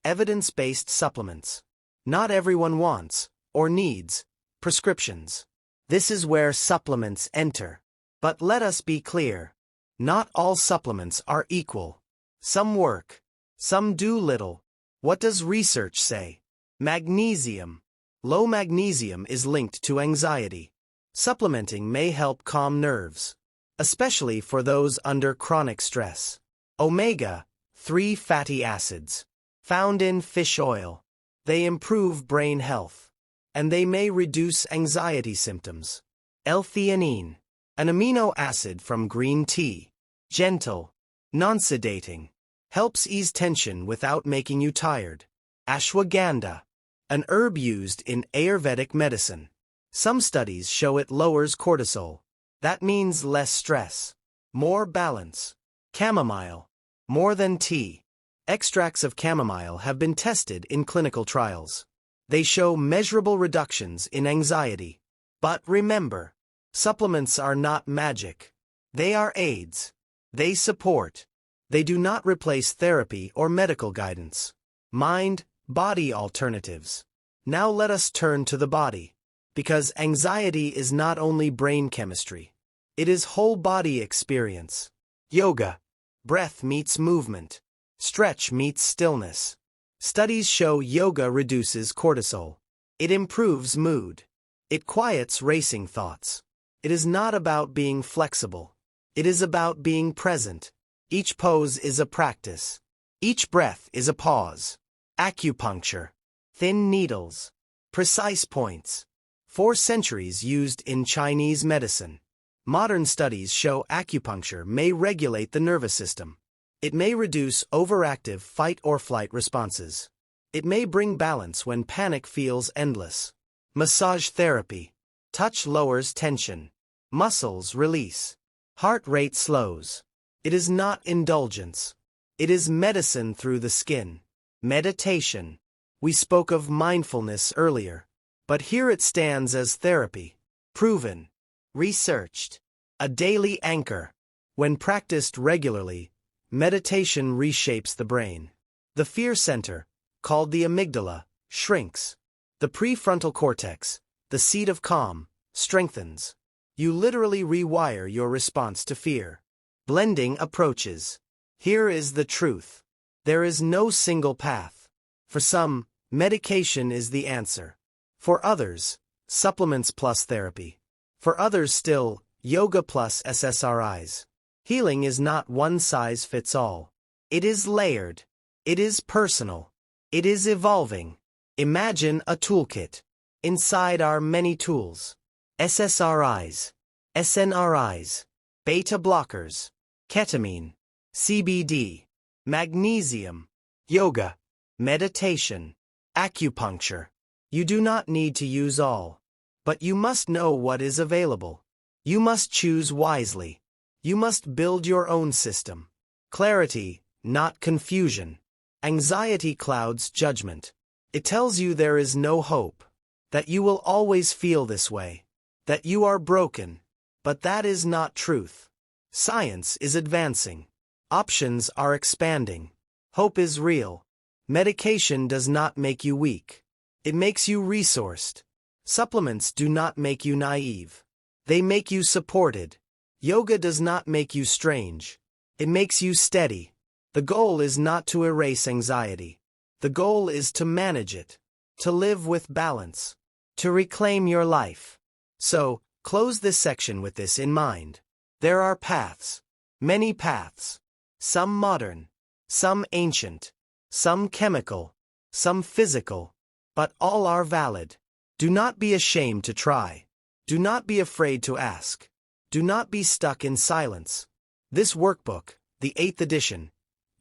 evidence-based supplements. Not everyone wants, or needs, prescriptions. This is where supplements enter. But let us be clear. Not all supplements are equal. Some work. Some do little. What does research say? Magnesium. Low magnesium is linked to anxiety. Supplementing may help calm nerves, especially for those under chronic stress. Omega-3 fatty acids, found in fish oil. They improve brain health, and they may reduce anxiety symptoms. L-theanine, an amino acid from green tea, gentle, non-sedating, helps ease tension without making you tired. Ashwagandha, an herb used in Ayurvedic medicine. Some studies show it lowers cortisol. That means less stress, more balance. Chamomile, more than tea. Extracts of chamomile have been tested in clinical trials. They show measurable reductions in anxiety. But remember, supplements are not magic. They are aids. They support. They do not replace therapy or medical guidance. Mind-body alternatives. Now let us turn to the body. Because anxiety is not only brain chemistry. It is whole body experience. Yoga. Breath meets movement. Stretch meets stillness. Studies show yoga reduces cortisol. It improves mood. It quiets racing thoughts. It is not about being flexible. It is about being present. Each pose is a practice. Each breath is a pause. Acupuncture. Thin needles. Precise points. For centuries used in Chinese medicine. Modern studies show acupuncture may regulate the nervous system. It may reduce overactive fight-or-flight responses. It may bring balance when panic feels endless. Massage therapy. Touch lowers tension. Muscles release. Heart rate slows. It is not indulgence. It is medicine through the skin. Meditation. We spoke of mindfulness earlier, but here it stands as therapy. Proven. Researched. A daily anchor. When practiced regularly, meditation reshapes the brain. The fear center, called the amygdala, shrinks. The prefrontal cortex, the seat of calm, strengthens. You literally rewire your response to fear. Blending approaches. Here is the truth. There is no single path. For some, medication is the answer. For others, supplements plus therapy. For others still, yoga plus SSRIs. Healing is not one size fits all. It is layered. It is personal. It is evolving. Imagine a toolkit. Inside are many tools. SSRIs, SNRIs, beta blockers, ketamine, CBD, magnesium, yoga, meditation, acupuncture. You do not need to use all, but you must know what is available. You must choose wisely. You must build your own system. Clarity, not confusion. Anxiety clouds judgment. It tells you there is no hope, that you will always feel this way, that you are broken, but that is not truth. Science is advancing. Options are expanding. Hope is real. Medication does not make you weak. It makes you resourced. Supplements do not make you naive. They make you supported. Yoga does not make you strange. It makes you steady. The goal is not to erase anxiety. The goal is to manage it, to live with balance, to reclaim your life. So, close this section with this in mind. There are paths, many paths. Some modern, some ancient, some chemical, some physical, but all are valid. Do not be ashamed to try. Do not be afraid to ask. Do not be stuck in silence. This workbook, the 8th edition,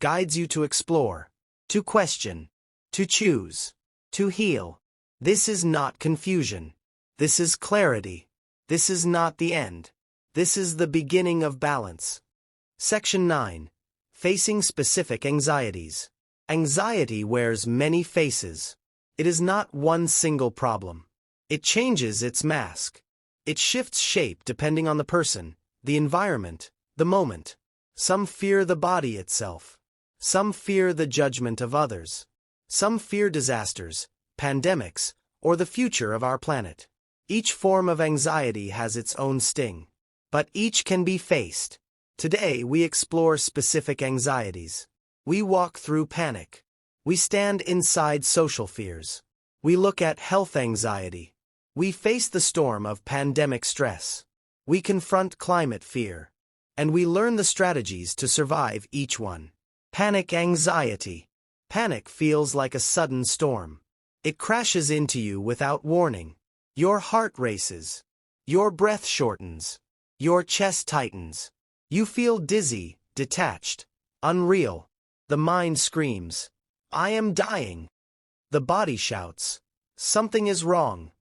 guides you to explore, to question, to choose, to heal. This is not confusion. This is clarity. This is not the end. This is the beginning of balance. Section 9. Facing specific anxieties. Anxiety wears many faces. It is not one single problem. It changes its mask. It shifts shape depending on the person, the environment, the moment. Some fear the body itself. Some fear the judgment of others. Some fear disasters, pandemics, or the future of our planet. Each form of anxiety has its own sting, but each can be faced. Today we explore specific anxieties. We walk through panic. We stand inside social fears. We look at health anxiety. We face the storm of pandemic stress. We confront climate fear. And we learn the strategies to survive each one. Panic anxiety. Panic feels like a sudden storm. It crashes into you without warning. Your heart races. Your breath shortens. Your chest tightens. You feel dizzy, detached, unreal. The mind screams, "I am dying." The body shouts, "Something is wrong."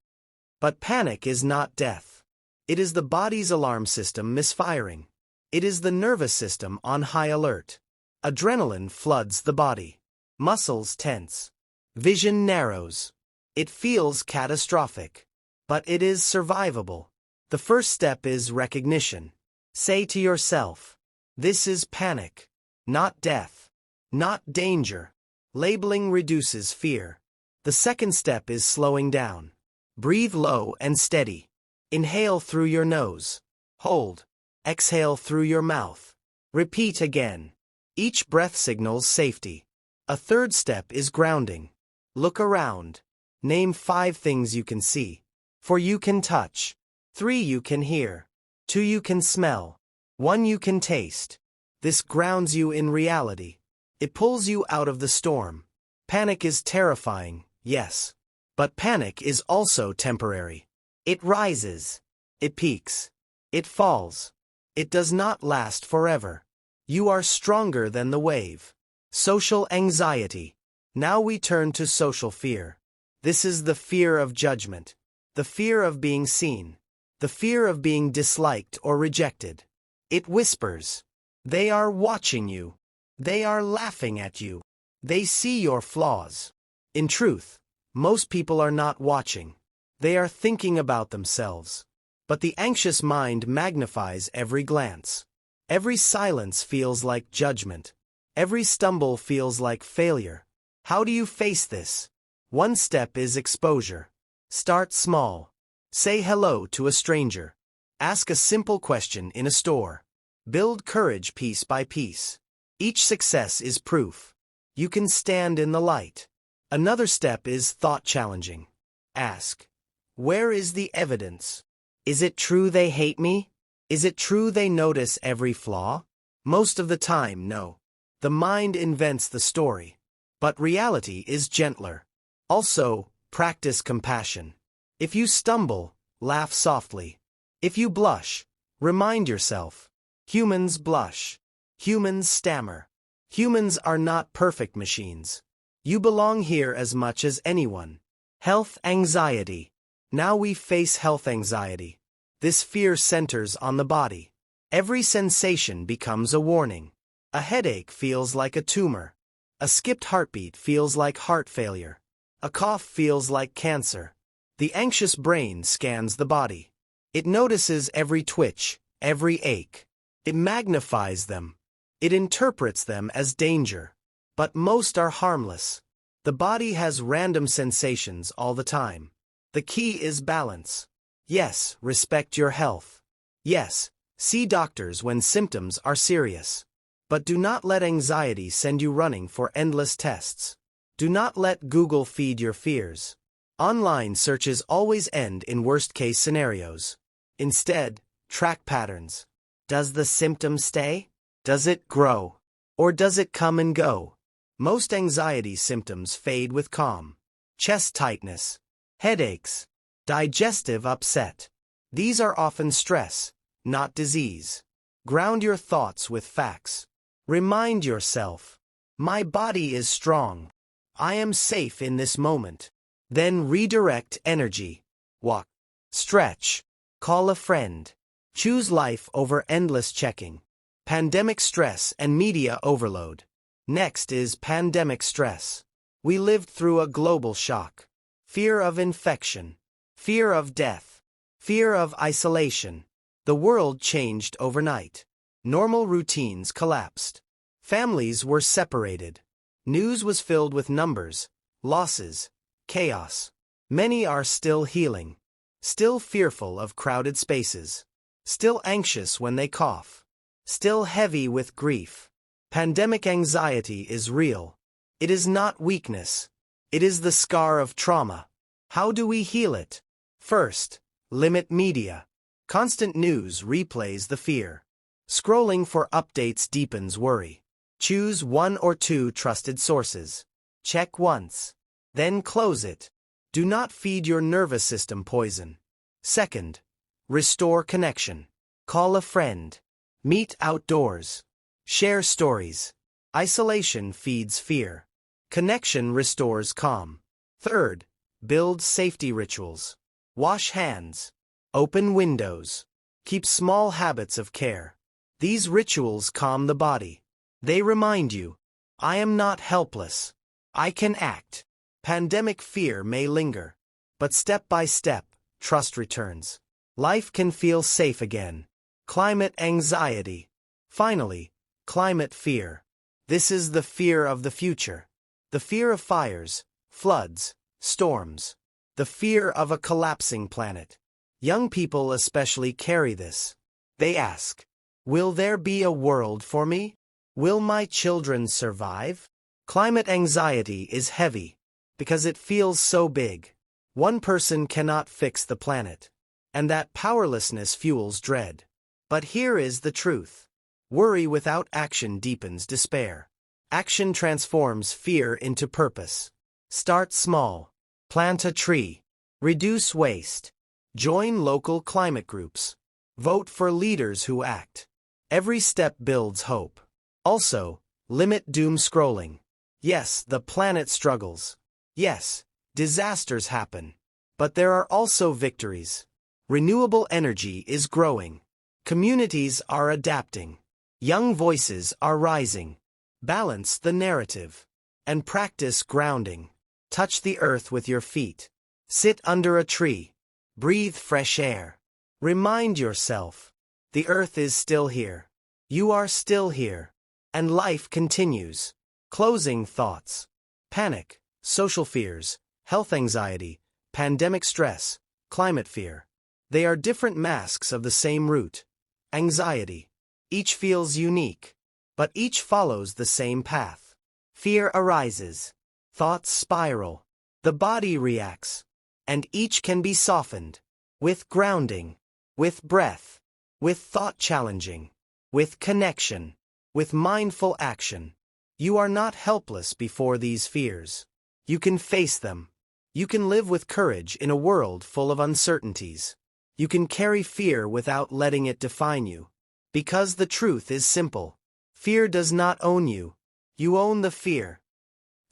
But panic is not death. It is the body's alarm system misfiring. It is the nervous system on high alert. Adrenaline floods the body. Muscles tense. Vision narrows. It feels catastrophic. But it is survivable. The first step is recognition. Say to yourself, "This is panic, not death, not danger." Labeling reduces fear. The second step is slowing down. Breathe low and steady. Inhale through your nose. Hold. Exhale through your mouth. Repeat again. Each breath signals safety. A third step is grounding. Look around. Name 5 things you can see. 4 you can touch. 3 you can hear. 2 you can smell. 1 you can taste. This grounds you in reality. It pulls you out of the storm. Panic is terrifying, yes. But panic is also temporary. It rises. It peaks. It falls. It does not last forever. You are stronger than the wave. Social anxiety. Now we turn to social fear. This is the fear of judgment. The fear of being seen. The fear of being disliked or rejected. It whispers. They are watching you. They are laughing at you. They see your flaws. In truth, most people are not watching. They are thinking about themselves. But the anxious mind magnifies every glance. Every silence feels like judgment. Every stumble feels like failure. How do you face this? One step is exposure. Start small. Say hello to a stranger. Ask a simple question in a store. Build courage piece by piece. Each success is proof. You can stand in the light. Another step is thought challenging. Ask, where is the evidence? Is it true they hate me? Is it true they notice every flaw? Most of the time, no. The mind invents the story. But reality is gentler. Also, practice compassion. If you stumble, laugh softly. If you blush, remind yourself. Humans blush. Humans stammer. Humans are not perfect machines. You belong here as much as anyone. Health anxiety. Now we face health anxiety. This fear centers on the body. Every sensation becomes a warning. A headache feels like a tumor. A skipped heartbeat feels like heart failure. A cough feels like cancer. The anxious brain scans the body. It notices every twitch, every ache. It magnifies them. It interprets them as danger. But most are harmless. The body has random sensations all the time. The key is balance. Yes, respect your health. Yes, see doctors when symptoms are serious. But do not let anxiety send you running for endless tests. Do not let Google feed your fears. Online searches always end in worst-case scenarios. Instead, track patterns. Does the symptom stay? Does it grow? Or does it come and go? Most anxiety symptoms fade with calm. Chest tightness, headaches, digestive upset. These are often stress, not disease. Ground your thoughts with facts. Remind yourself, my body is strong. I am safe in this moment. Then redirect energy. Walk, stretch, call a friend. Choose life over endless checking. Pandemic stress and media overload. Next is pandemic stress. We lived through a global shock. Fear of infection. Fear of death. Fear of isolation. The world changed overnight. Normal routines collapsed. Families were separated. News was filled with numbers, losses, chaos. Many are still healing. Still fearful of crowded spaces. Still anxious when they cough. Still heavy with grief. Pandemic anxiety is real. It is not weakness. It is the scar of trauma. How do we heal it? First, limit media. Constant news replays the fear. Scrolling for updates deepens worry. Choose 1 or 2 trusted sources. Check once. Then close it. Do not feed your nervous system poison. Second, restore connection. Call a friend. Meet outdoors. Share stories. Isolation feeds fear. Connection restores calm. Third, build safety rituals. Wash hands. Open windows. Keep small habits of care. These rituals calm the body. They remind you, I am not helpless. I can act. Pandemic fear may linger, but step by step, trust returns. Life can feel safe again. Climate anxiety. Finally, climate fear. This is the fear of the future. The fear of fires, floods, storms. The fear of a collapsing planet. Young people especially carry this. They ask, will there be a world for me? Will my children survive? Climate anxiety is heavy because it feels so big. One person cannot fix the planet, and that powerlessness fuels dread. But here is the truth. Worry without action deepens despair. Action transforms fear into purpose. Start small. Plant a tree. Reduce waste. Join local climate groups. Vote for leaders who act. Every step builds hope. Also, limit doom scrolling. Yes, the planet struggles. Yes, disasters happen. But there are also victories. Renewable energy is growing. Communities are adapting. Young voices are rising. Balance the narrative. And practice grounding. Touch the earth with your feet. Sit under a tree. Breathe fresh air. Remind yourself, the earth is still here. You are still here. And life continues. Closing thoughts. Panic, social fears, health anxiety, pandemic stress, climate fear. They are different masks of the same root. Anxiety. Each feels unique, but each follows the same path. Fear arises. Thoughts spiral. The body reacts. And each can be softened. With grounding. With breath. With thought challenging. With connection. With mindful action. You are not helpless before these fears. You can face them. You can live with courage in a world full of uncertainties. You can carry fear without letting it define you. Because the truth is simple. Fear does not own you. You own the fear.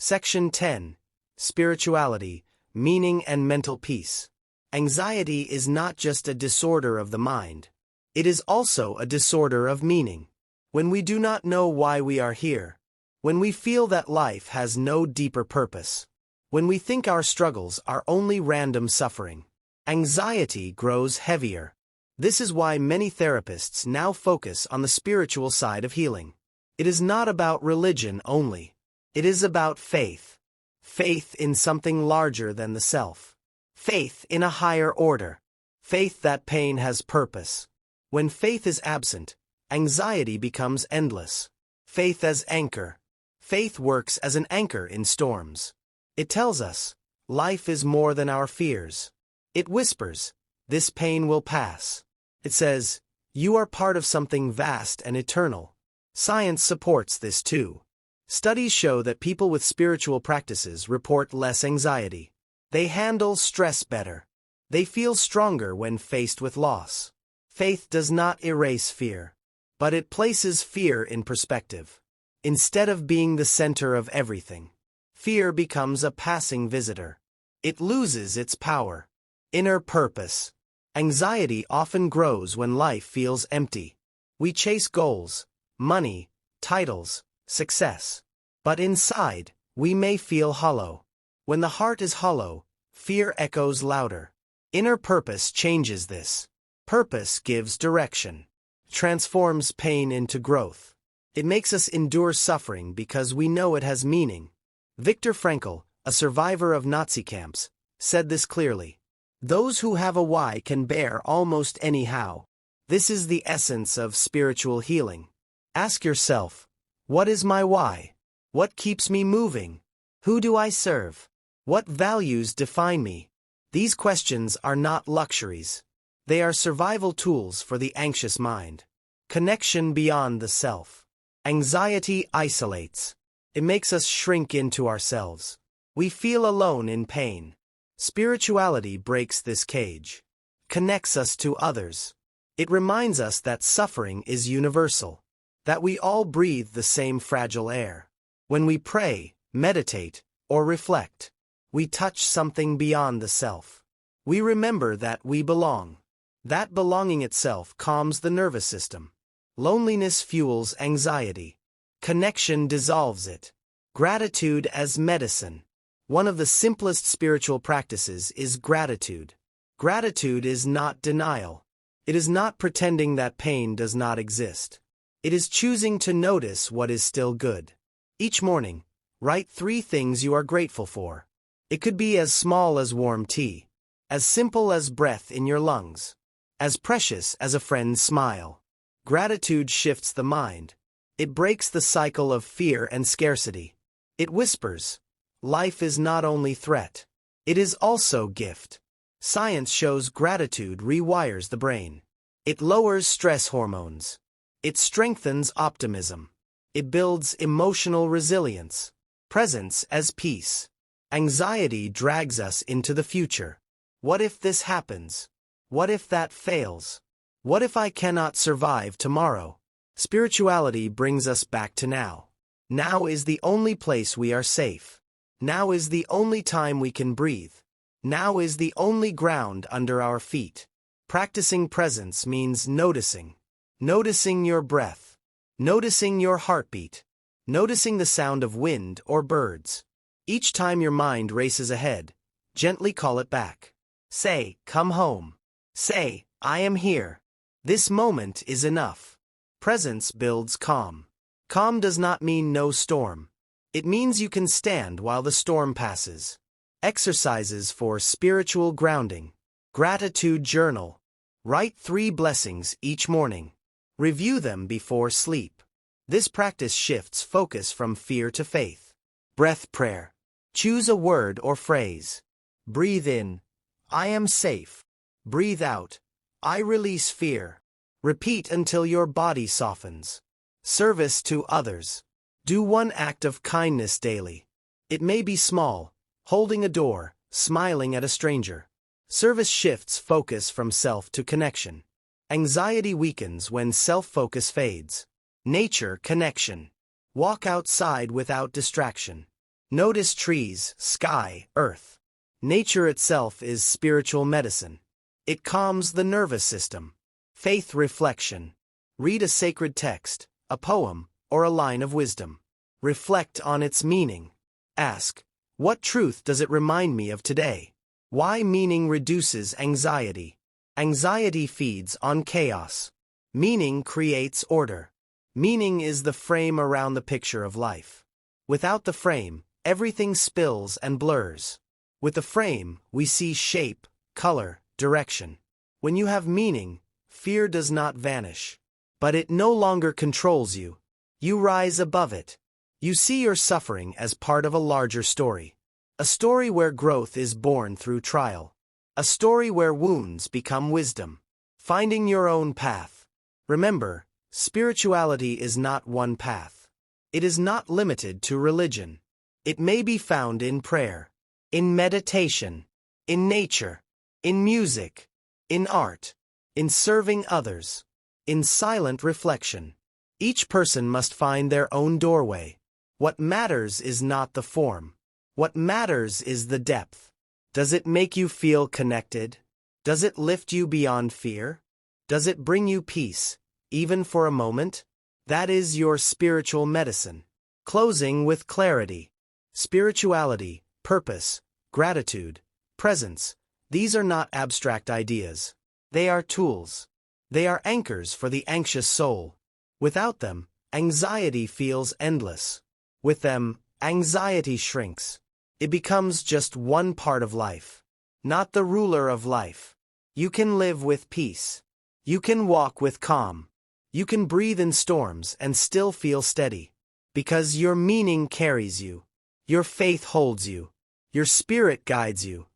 Section 10. Spirituality, Meaning and Mental Peace. Anxiety is not just a disorder of the mind. It is also a disorder of meaning. When we do not know why we are here. When we feel that life has no deeper purpose. When we think our struggles are only random suffering. Anxiety grows heavier. This is why many therapists now focus on the spiritual side of healing. It is not about religion only. It is about faith. Faith in something larger than the self. Faith in a higher order. Faith that pain has purpose. When faith is absent, anxiety becomes endless. Faith as anchor. Faith works as an anchor in storms. It tells us, life is more than our fears. It whispers, this pain will pass. It says, you are part of something vast and eternal. Science supports this too. Studies show that people with spiritual practices report less anxiety. They handle stress better. They feel stronger when faced with loss. Faith does not erase fear, but it places fear in perspective. Instead of being the center of everything, fear becomes a passing visitor. It loses its power. Inner purpose. Anxiety often grows when life feels empty. We chase goals, money, titles, success. But inside, we may feel hollow. When the heart is hollow, fear echoes louder. Inner purpose changes this. Purpose gives direction. Transforms pain into growth. It makes us endure suffering because we know it has meaning. Viktor Frankl, a survivor of Nazi camps, said this clearly. Those who have a why can bear almost any how. This is the essence of spiritual healing. Ask yourself, what is my why? What keeps me moving? Who do I serve? What values define me? These questions are not luxuries. They are survival tools for the anxious mind. Connection beyond the self. Anxiety isolates. It makes us shrink into ourselves. We feel alone in pain. Spirituality breaks this cage. Connects us to others. It reminds us that suffering is universal. That we all breathe the same fragile air. When we pray, meditate, or reflect, we touch something beyond the self. We remember that we belong. That belonging itself calms the nervous system. Loneliness fuels anxiety. Connection dissolves it. Gratitude as medicine. One of the simplest spiritual practices is gratitude. Gratitude is not denial. It is not pretending that pain does not exist. It is choosing to notice what is still good. Each morning, write 3 things you are grateful for. It could be as small as warm tea, as simple as breath in your lungs, as precious as a friend's smile. Gratitude shifts the mind. It breaks the cycle of fear and scarcity. It whispers, life is not only threat, it is also gift. Science shows gratitude rewires the brain. It lowers stress hormones. It strengthens optimism. It builds emotional resilience. Presence as peace. Anxiety drags us into the future. What if this happens? What if that fails? What if I cannot survive tomorrow? Spirituality brings us back to now. Now is the only place we are safe. Now is the only time we can breathe. Now is the only ground under our feet. Practicing presence means noticing. Noticing your breath. Noticing your heartbeat. Noticing the sound of wind or birds. Each time your mind races ahead, gently call it back. Say, "Come home." Say, "I am here. This moment is enough." Presence builds calm. Calm does not mean no storm. It means you can stand while the storm passes. Exercises for spiritual grounding. Gratitude journal. Write 3 blessings each morning. Review them before sleep. This practice shifts focus from fear to faith. Breath prayer. Choose a word or phrase. Breathe in, "I am safe." Breathe out, "I release fear." Repeat until your body softens. Service to others. Do 1 act of kindness daily. It may be small, holding a door, smiling at a stranger. Service shifts focus from self to connection. Anxiety weakens when self-focus fades. Nature connection. Walk outside without distraction. Notice trees, sky, earth. Nature itself is spiritual medicine. It calms the nervous system. Faith reflection. Read a sacred text, a poem, or a line of wisdom. Reflect on its meaning. Ask, what truth does it remind me of today? Why meaning reduces anxiety. Anxiety feeds on chaos. Meaning creates order. Meaning is the frame around the picture of life. Without the frame, everything spills and blurs. With the frame, we see shape, color, direction. When you have meaning, fear does not vanish. But it no longer controls you. You rise above it. You see your suffering as part of a larger story. A story where growth is born through trial. A story where wounds become wisdom. Finding your own path. Remember, spirituality is not one path. It is not limited to religion. It may be found in prayer, in meditation, in nature, in music, in art, in serving others, in silent reflection. Each person must find their own doorway. What matters is not the form. What matters is the depth. Does it make you feel connected? Does it lift you beyond fear? Does it bring you peace, even for a moment? That is your spiritual medicine. Closing with clarity. Spirituality, purpose, gratitude, presence. These are not abstract ideas. They are tools. They are anchors for the anxious soul. Without them, anxiety feels endless. With them, anxiety shrinks. It becomes just one part of life, not the ruler of life. You can live with peace. You can walk with calm. You can breathe in storms and still feel steady. Because your meaning carries you. Your faith holds you. Your spirit guides you.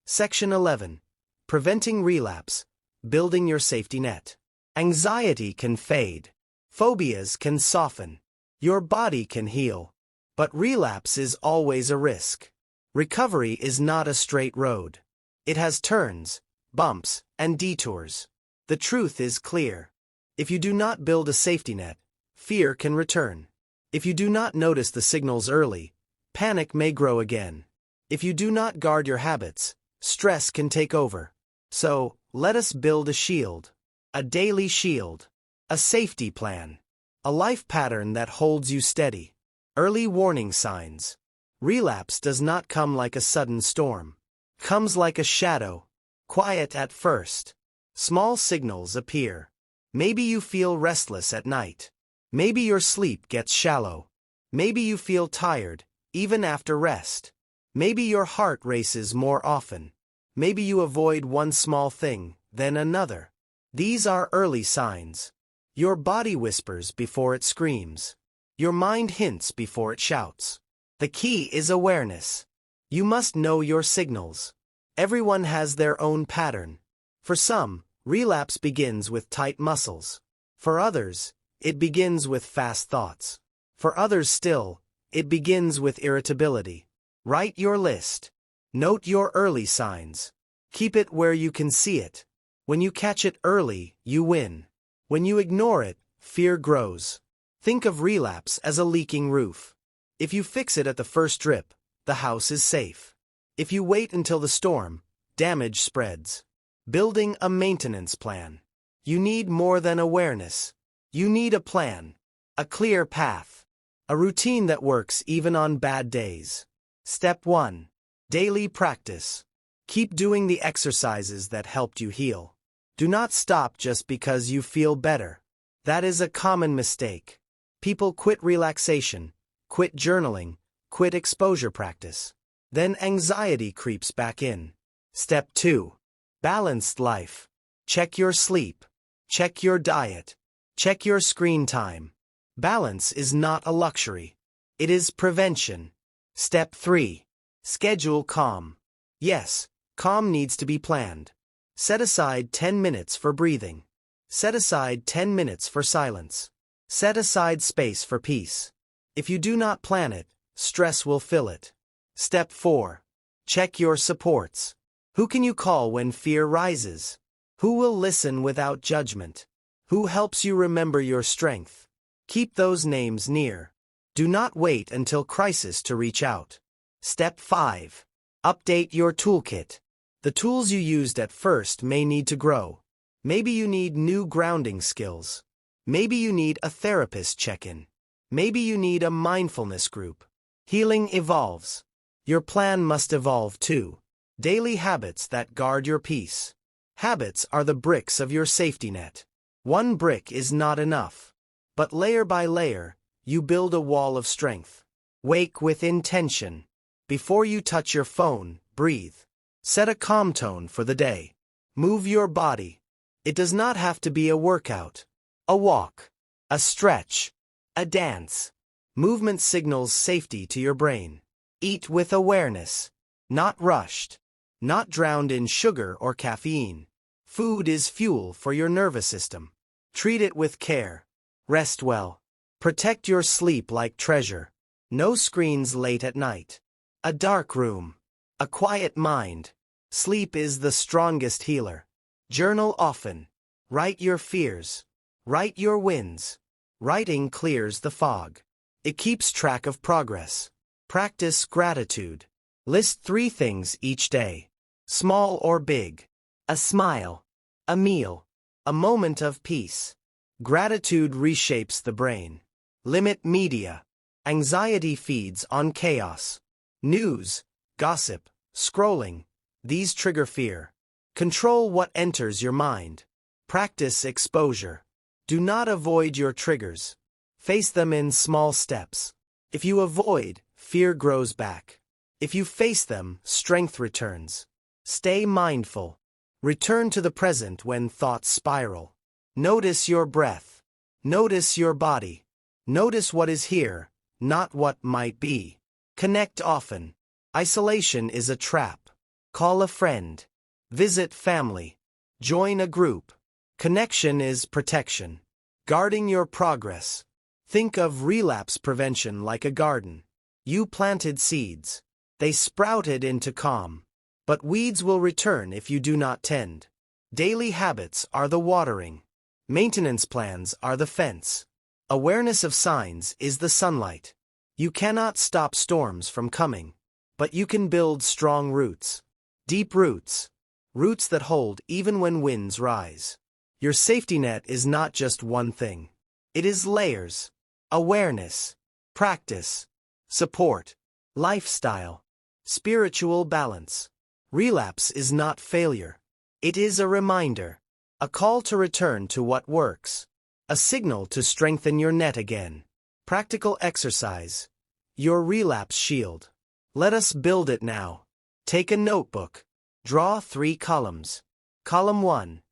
Section 11. Preventing relapse. Building your safety net. Anxiety can fade. Phobias can soften. Your body can heal. But relapse is always a risk. Recovery is not a straight road. It has turns, bumps, and detours. The truth is clear. If you do not build a safety net, fear can return. If you do not notice the signals early, panic may grow again. If you do not guard your habits, stress can take over. So, let us build a shield. A daily shield. A safety plan. A life pattern that holds you steady. Early warning signs. Relapse does not come like a sudden storm. Comes like a shadow. Quiet at first. Small signals appear. Maybe you feel restless at night. Maybe your sleep gets shallow. Maybe you feel tired, even after rest. Maybe your heart races more often. Maybe you avoid one small thing, then another. These are early signs. Your body whispers before it screams. Your mind hints before it shouts. The key is awareness. You must know your signals. Everyone has their own pattern. For some, relapse begins with tight muscles. For others, it begins with fast thoughts. For others still, it begins with irritability. Write your list. Note your early signs. Keep it where you can see it. When you catch it early, you win. When you ignore it, fear grows. Think of relapse as a leaking roof. If you fix it at the first drip, the house is safe. If you wait until the storm, damage spreads. Building a maintenance plan. You need more than awareness. You need a plan. A clear path. A routine that works even on bad days. Step 1. Daily practice. Keep doing the exercises that helped you heal. Do not stop just because you feel better. That is a common mistake. People quit relaxation, quit journaling, quit exposure practice. Then anxiety creeps back in. Step 2. Balanced life. Check your sleep. Check your diet. Check your screen time. Balance is not a luxury. It is prevention. Step 3. Schedule calm. Yes, calm needs to be planned. Set aside 10 minutes for breathing. Set aside 10 minutes for silence. Set aside space for peace. If you do not plan it, stress will fill it. Step 4. Check your supports. Who can you call when fear rises? Who will listen without judgment? Who helps you remember your strength? Keep those names near. Do not wait until crisis to reach out. Step 5. Update your toolkit. The tools you used at first may need to grow. Maybe you need new grounding skills. Maybe you need a therapist check-in. Maybe you need a mindfulness group. Healing evolves. Your plan must evolve too. Daily habits that guard your peace. Habits are the bricks of your safety net. One brick is not enough. But layer by layer, you build a wall of strength. Wake with intention. Before you touch your phone, breathe. Set a calm tone for the day. Move your body. It does not have to be a workout. A walk. A stretch. A dance. Movement signals safety to your brain. Eat with awareness. Not rushed. Not drowned in sugar or caffeine. Food is fuel for your nervous system. Treat it with care. Rest well. Protect your sleep like treasure. No screens late at night. A dark room. A quiet mind. Sleep is the strongest healer. Journal often. Write your fears. Write your wins. Writing clears the fog. It keeps track of progress. Practice gratitude. List 3 things each day. Small or big. A smile. A meal. A moment of peace. Gratitude reshapes the brain. Limit media. Anxiety feeds on chaos. News, gossip, scrolling. These trigger fear. Control what enters your mind. Practice exposure. Do not avoid your triggers. Face them in small steps. If you avoid, fear grows back. If you face them, strength returns. Stay mindful. Return to the present when thoughts spiral. Notice your breath. Notice your body. Notice what is here, not what might be. Connect often. Isolation is a trap. Call a friend. Visit family. Join a group. Connection is protection. Guarding your progress. Think of relapse prevention like a garden. You planted seeds. They sprouted into calm. But weeds will return if you do not tend. Daily habits are the watering. Maintenance plans are the fence. Awareness of signs is the sunlight. You cannot stop storms from coming. But you can build strong roots. Deep roots. Roots that hold even when winds rise. Your safety net is not just one thing. It is layers. Awareness. Practice. Support. Lifestyle. Spiritual balance. Relapse is not failure. It is a reminder. A call to return to what works. A signal to strengthen your net again. Practical exercise. Your relapse shield. Let us build it now. Take a notebook. Draw 3 columns. Column 1.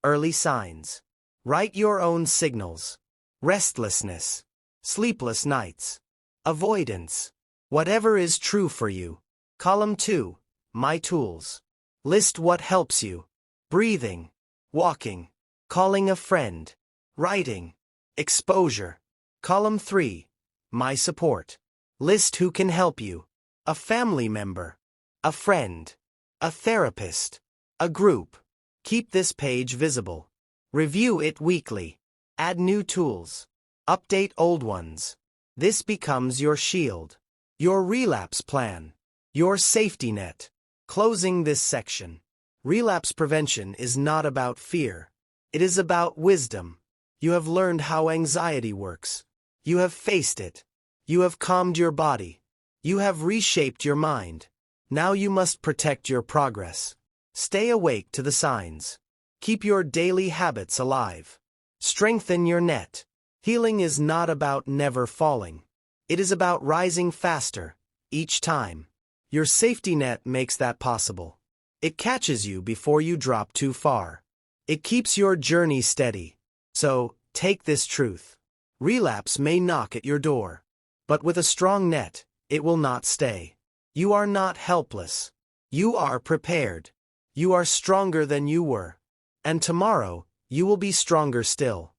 Early signs. Write your own signals. Restlessness. Sleepless nights. Avoidance. Whatever is true for you. Column 2. My tools. List what helps you. Breathing. Walking. Calling a friend. Writing. Exposure. Column 3. My support. List who can help you. A family member. A friend. A therapist. A group. Keep this page visible. Review it weekly. Add new tools. Update old ones. This becomes your shield. Your relapse plan. Your safety net. Closing this section. Relapse prevention is not about fear. It is about wisdom. You have learned how anxiety works. You have faced it. You have calmed your body. You have reshaped your mind. Now you must protect your progress. Stay awake to the signs. Keep your daily habits alive. Strengthen your net. Healing is not about never falling. It is about rising faster, each time. Your safety net makes that possible. It catches you before you drop too far. It keeps your journey steady. So, take this truth. Relapse may knock at your door. But with a strong net, it will not stay. You are not helpless. You are prepared. You are stronger than you were. And tomorrow, you will be stronger still.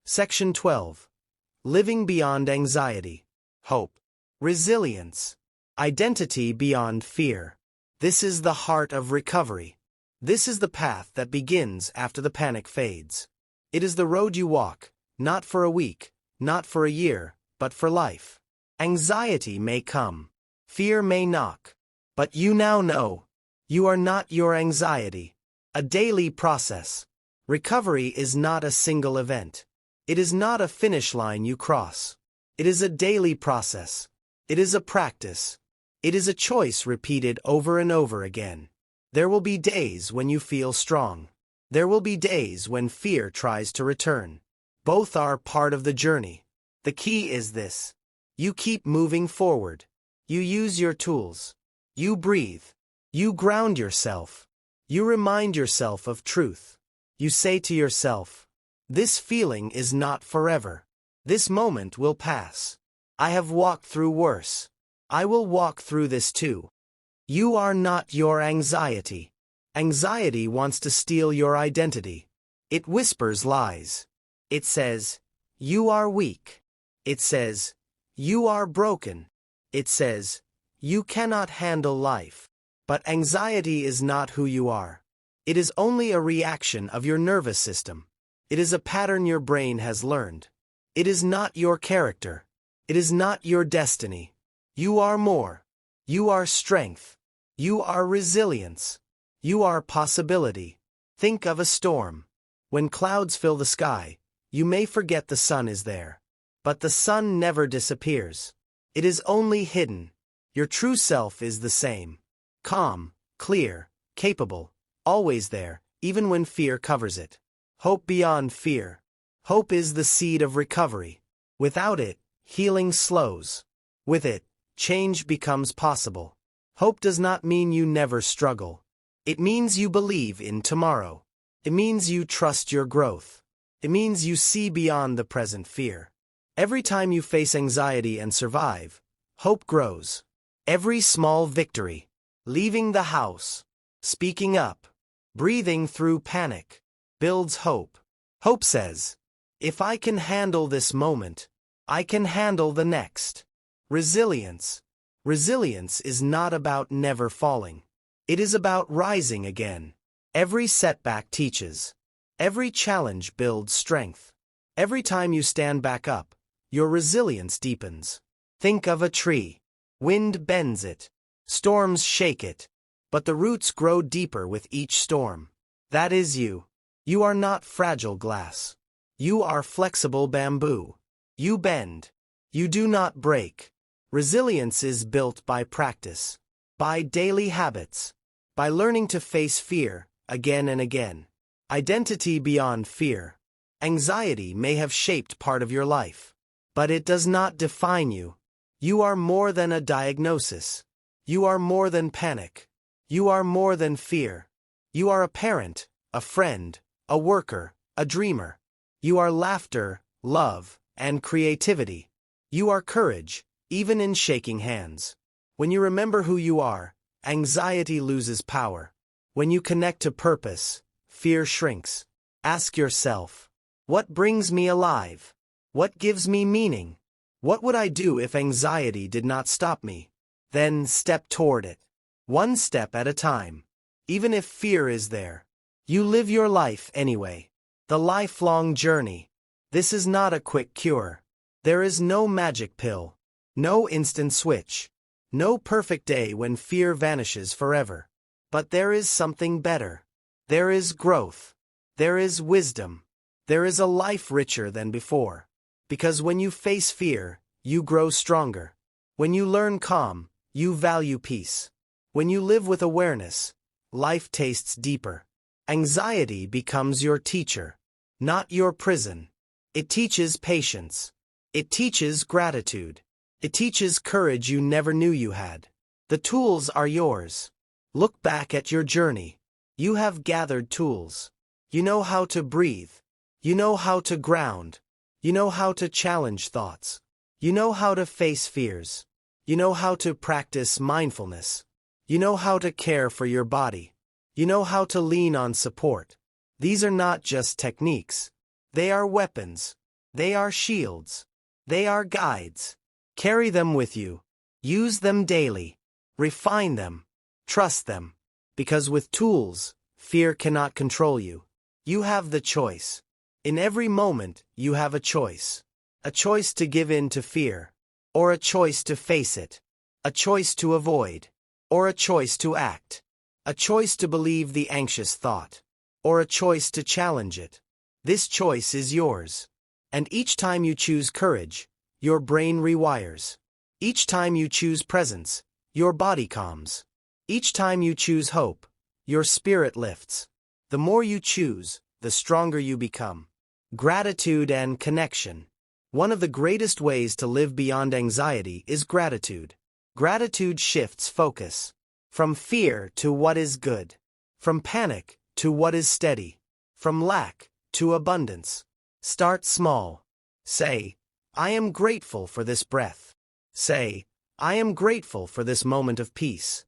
Section 12. Living beyond anxiety. Hope. Resilience. Identity beyond fear. This is the heart of recovery. This is the path that begins after the panic fades. It is the road you walk, not for a week, not for a year, but for life. Anxiety may come. Fear may knock. But you now know. You are not your anxiety. A daily process. Recovery is not a single event. It is not a finish line you cross. It is a daily process. It is a practice. It is a choice repeated over and over again. There will be days when you feel strong. There will be days when fear tries to return. Both are part of the journey. The key is this. You keep moving forward. You use your tools. You breathe. You ground yourself. You remind yourself of truth. You say to yourself, this feeling is not forever. This moment will pass. I have walked through worse. I will walk through this too. You are not your anxiety. Anxiety wants to steal your identity. It whispers lies. It says, you are weak. It says, you are broken. It says, you cannot handle life. But anxiety is not who you are. It is only a reaction of your nervous system. It is a pattern your brain has learned. It is not your character. It is not your destiny. You are more. You are strength. You are resilience. You are possibility. Think of a storm. When clouds fill the sky, you may forget the sun is there. But the sun never disappears. It is only hidden. Your true self is the same. Calm, clear, capable, always there, even when fear covers it. Hope beyond fear. Hope is the seed of recovery. Without it, healing slows. With it, change becomes possible. Hope does not mean you never struggle. It means you believe in tomorrow. It means you trust your growth. It means you see beyond the present fear. Every time you face anxiety and survive, hope grows. Every small victory, leaving the house, speaking up, breathing through panic, builds hope. Hope says, if I can handle this moment, I can handle the next. Resilience. Resilience is not about never falling. It is about rising again. Every setback teaches. Every challenge builds strength. Every time you stand back up, your resilience deepens. Think of a tree. Wind bends it. Storms shake it. But the roots grow deeper with each storm. That is you. You are not fragile glass. You are flexible bamboo. You bend. You do not break. Resilience is built by practice. By daily habits. By learning to face fear, again and again. Identity beyond fear. Anxiety may have shaped part of your life. But it does not define you. You are more than a diagnosis. You are more than panic. You are more than fear. You are a parent, a friend, a worker, a dreamer. You are laughter, love, and creativity. You are courage, even in shaking hands. When you remember who you are, anxiety loses power. When you connect to purpose, fear shrinks. Ask yourself, what brings me alive? What gives me meaning? What would I do if anxiety did not stop me? Then step toward it. One step at a time. Even if fear is there. You live your life anyway. The lifelong journey. This is not a quick cure. There is no magic pill. No instant switch. No perfect day when fear vanishes forever. But there is something better. There is growth. There is wisdom. There is a life richer than before. Because when you face fear, you grow stronger. When you learn calm, you value peace. When you live with awareness, life tastes deeper. Anxiety becomes your teacher, not your prison. It teaches patience. It teaches gratitude. It teaches courage you never knew you had. The tools are yours. Look back at your journey. You have gathered tools. You know how to breathe. You know how to ground. You know how to challenge thoughts. You know how to face fears. You know how to practice mindfulness. You know how to care for your body. You know how to lean on support. These are not just techniques. They are weapons. They are shields. They are guides. Carry them with you. Use them daily. Refine them. Trust them. Because with tools, fear cannot control you. You have the choice. In every moment, you have a choice. A choice to give in to fear. Or a choice to face it. A choice to avoid. Or a choice to act. A choice to believe the anxious thought. Or a choice to challenge it. This choice is yours. And each time you choose courage, your brain rewires. Each time you choose presence, your body calms. Each time you choose hope, your spirit lifts. The more you choose, the stronger you become. Gratitude and connection. One of the greatest ways to live beyond anxiety is gratitude. Gratitude shifts focus. From fear to what is good. From panic to what is steady. From lack to abundance. Start small. Say, I am grateful for this breath. Say, I am grateful for this moment of peace.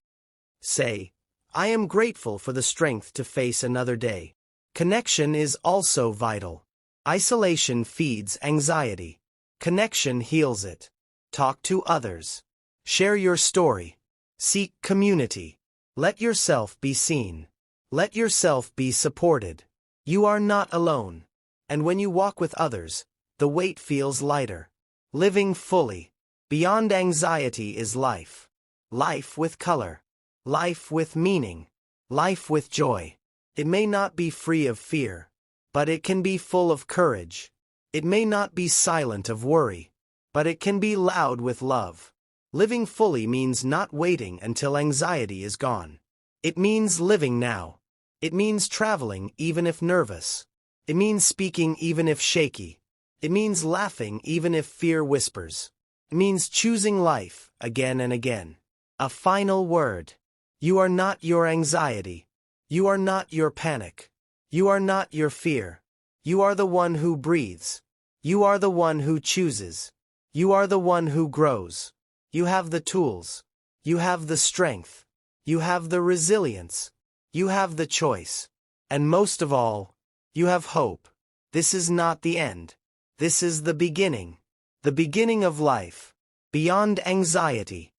Say, I am grateful for the strength to face another day. Connection is also vital. Isolation feeds anxiety. Connection heals it. Talk to others. Share your story. Seek community. Let yourself be seen. Let yourself be supported. You are not alone. And when you walk with others, the weight feels lighter. Living fully. Beyond anxiety is life. Life with color. Life with meaning. Life with joy. It may not be free of fear, but it can be full of courage. It may not be silent of worry, but it can be loud with love. Living fully means not waiting until anxiety is gone. It means living now. It means traveling even if nervous. It means speaking even if shaky. It means laughing even if fear whispers. It means choosing life again and again. A final word. You are not your anxiety. You are not your panic. You are not your fear. You are the one who breathes. You are the one who chooses. You are the one who grows. You have the tools. You have the strength. You have the resilience. You have the choice. And most of all, you have hope. This is not the end. This is the beginning. The beginning of life. Beyond anxiety.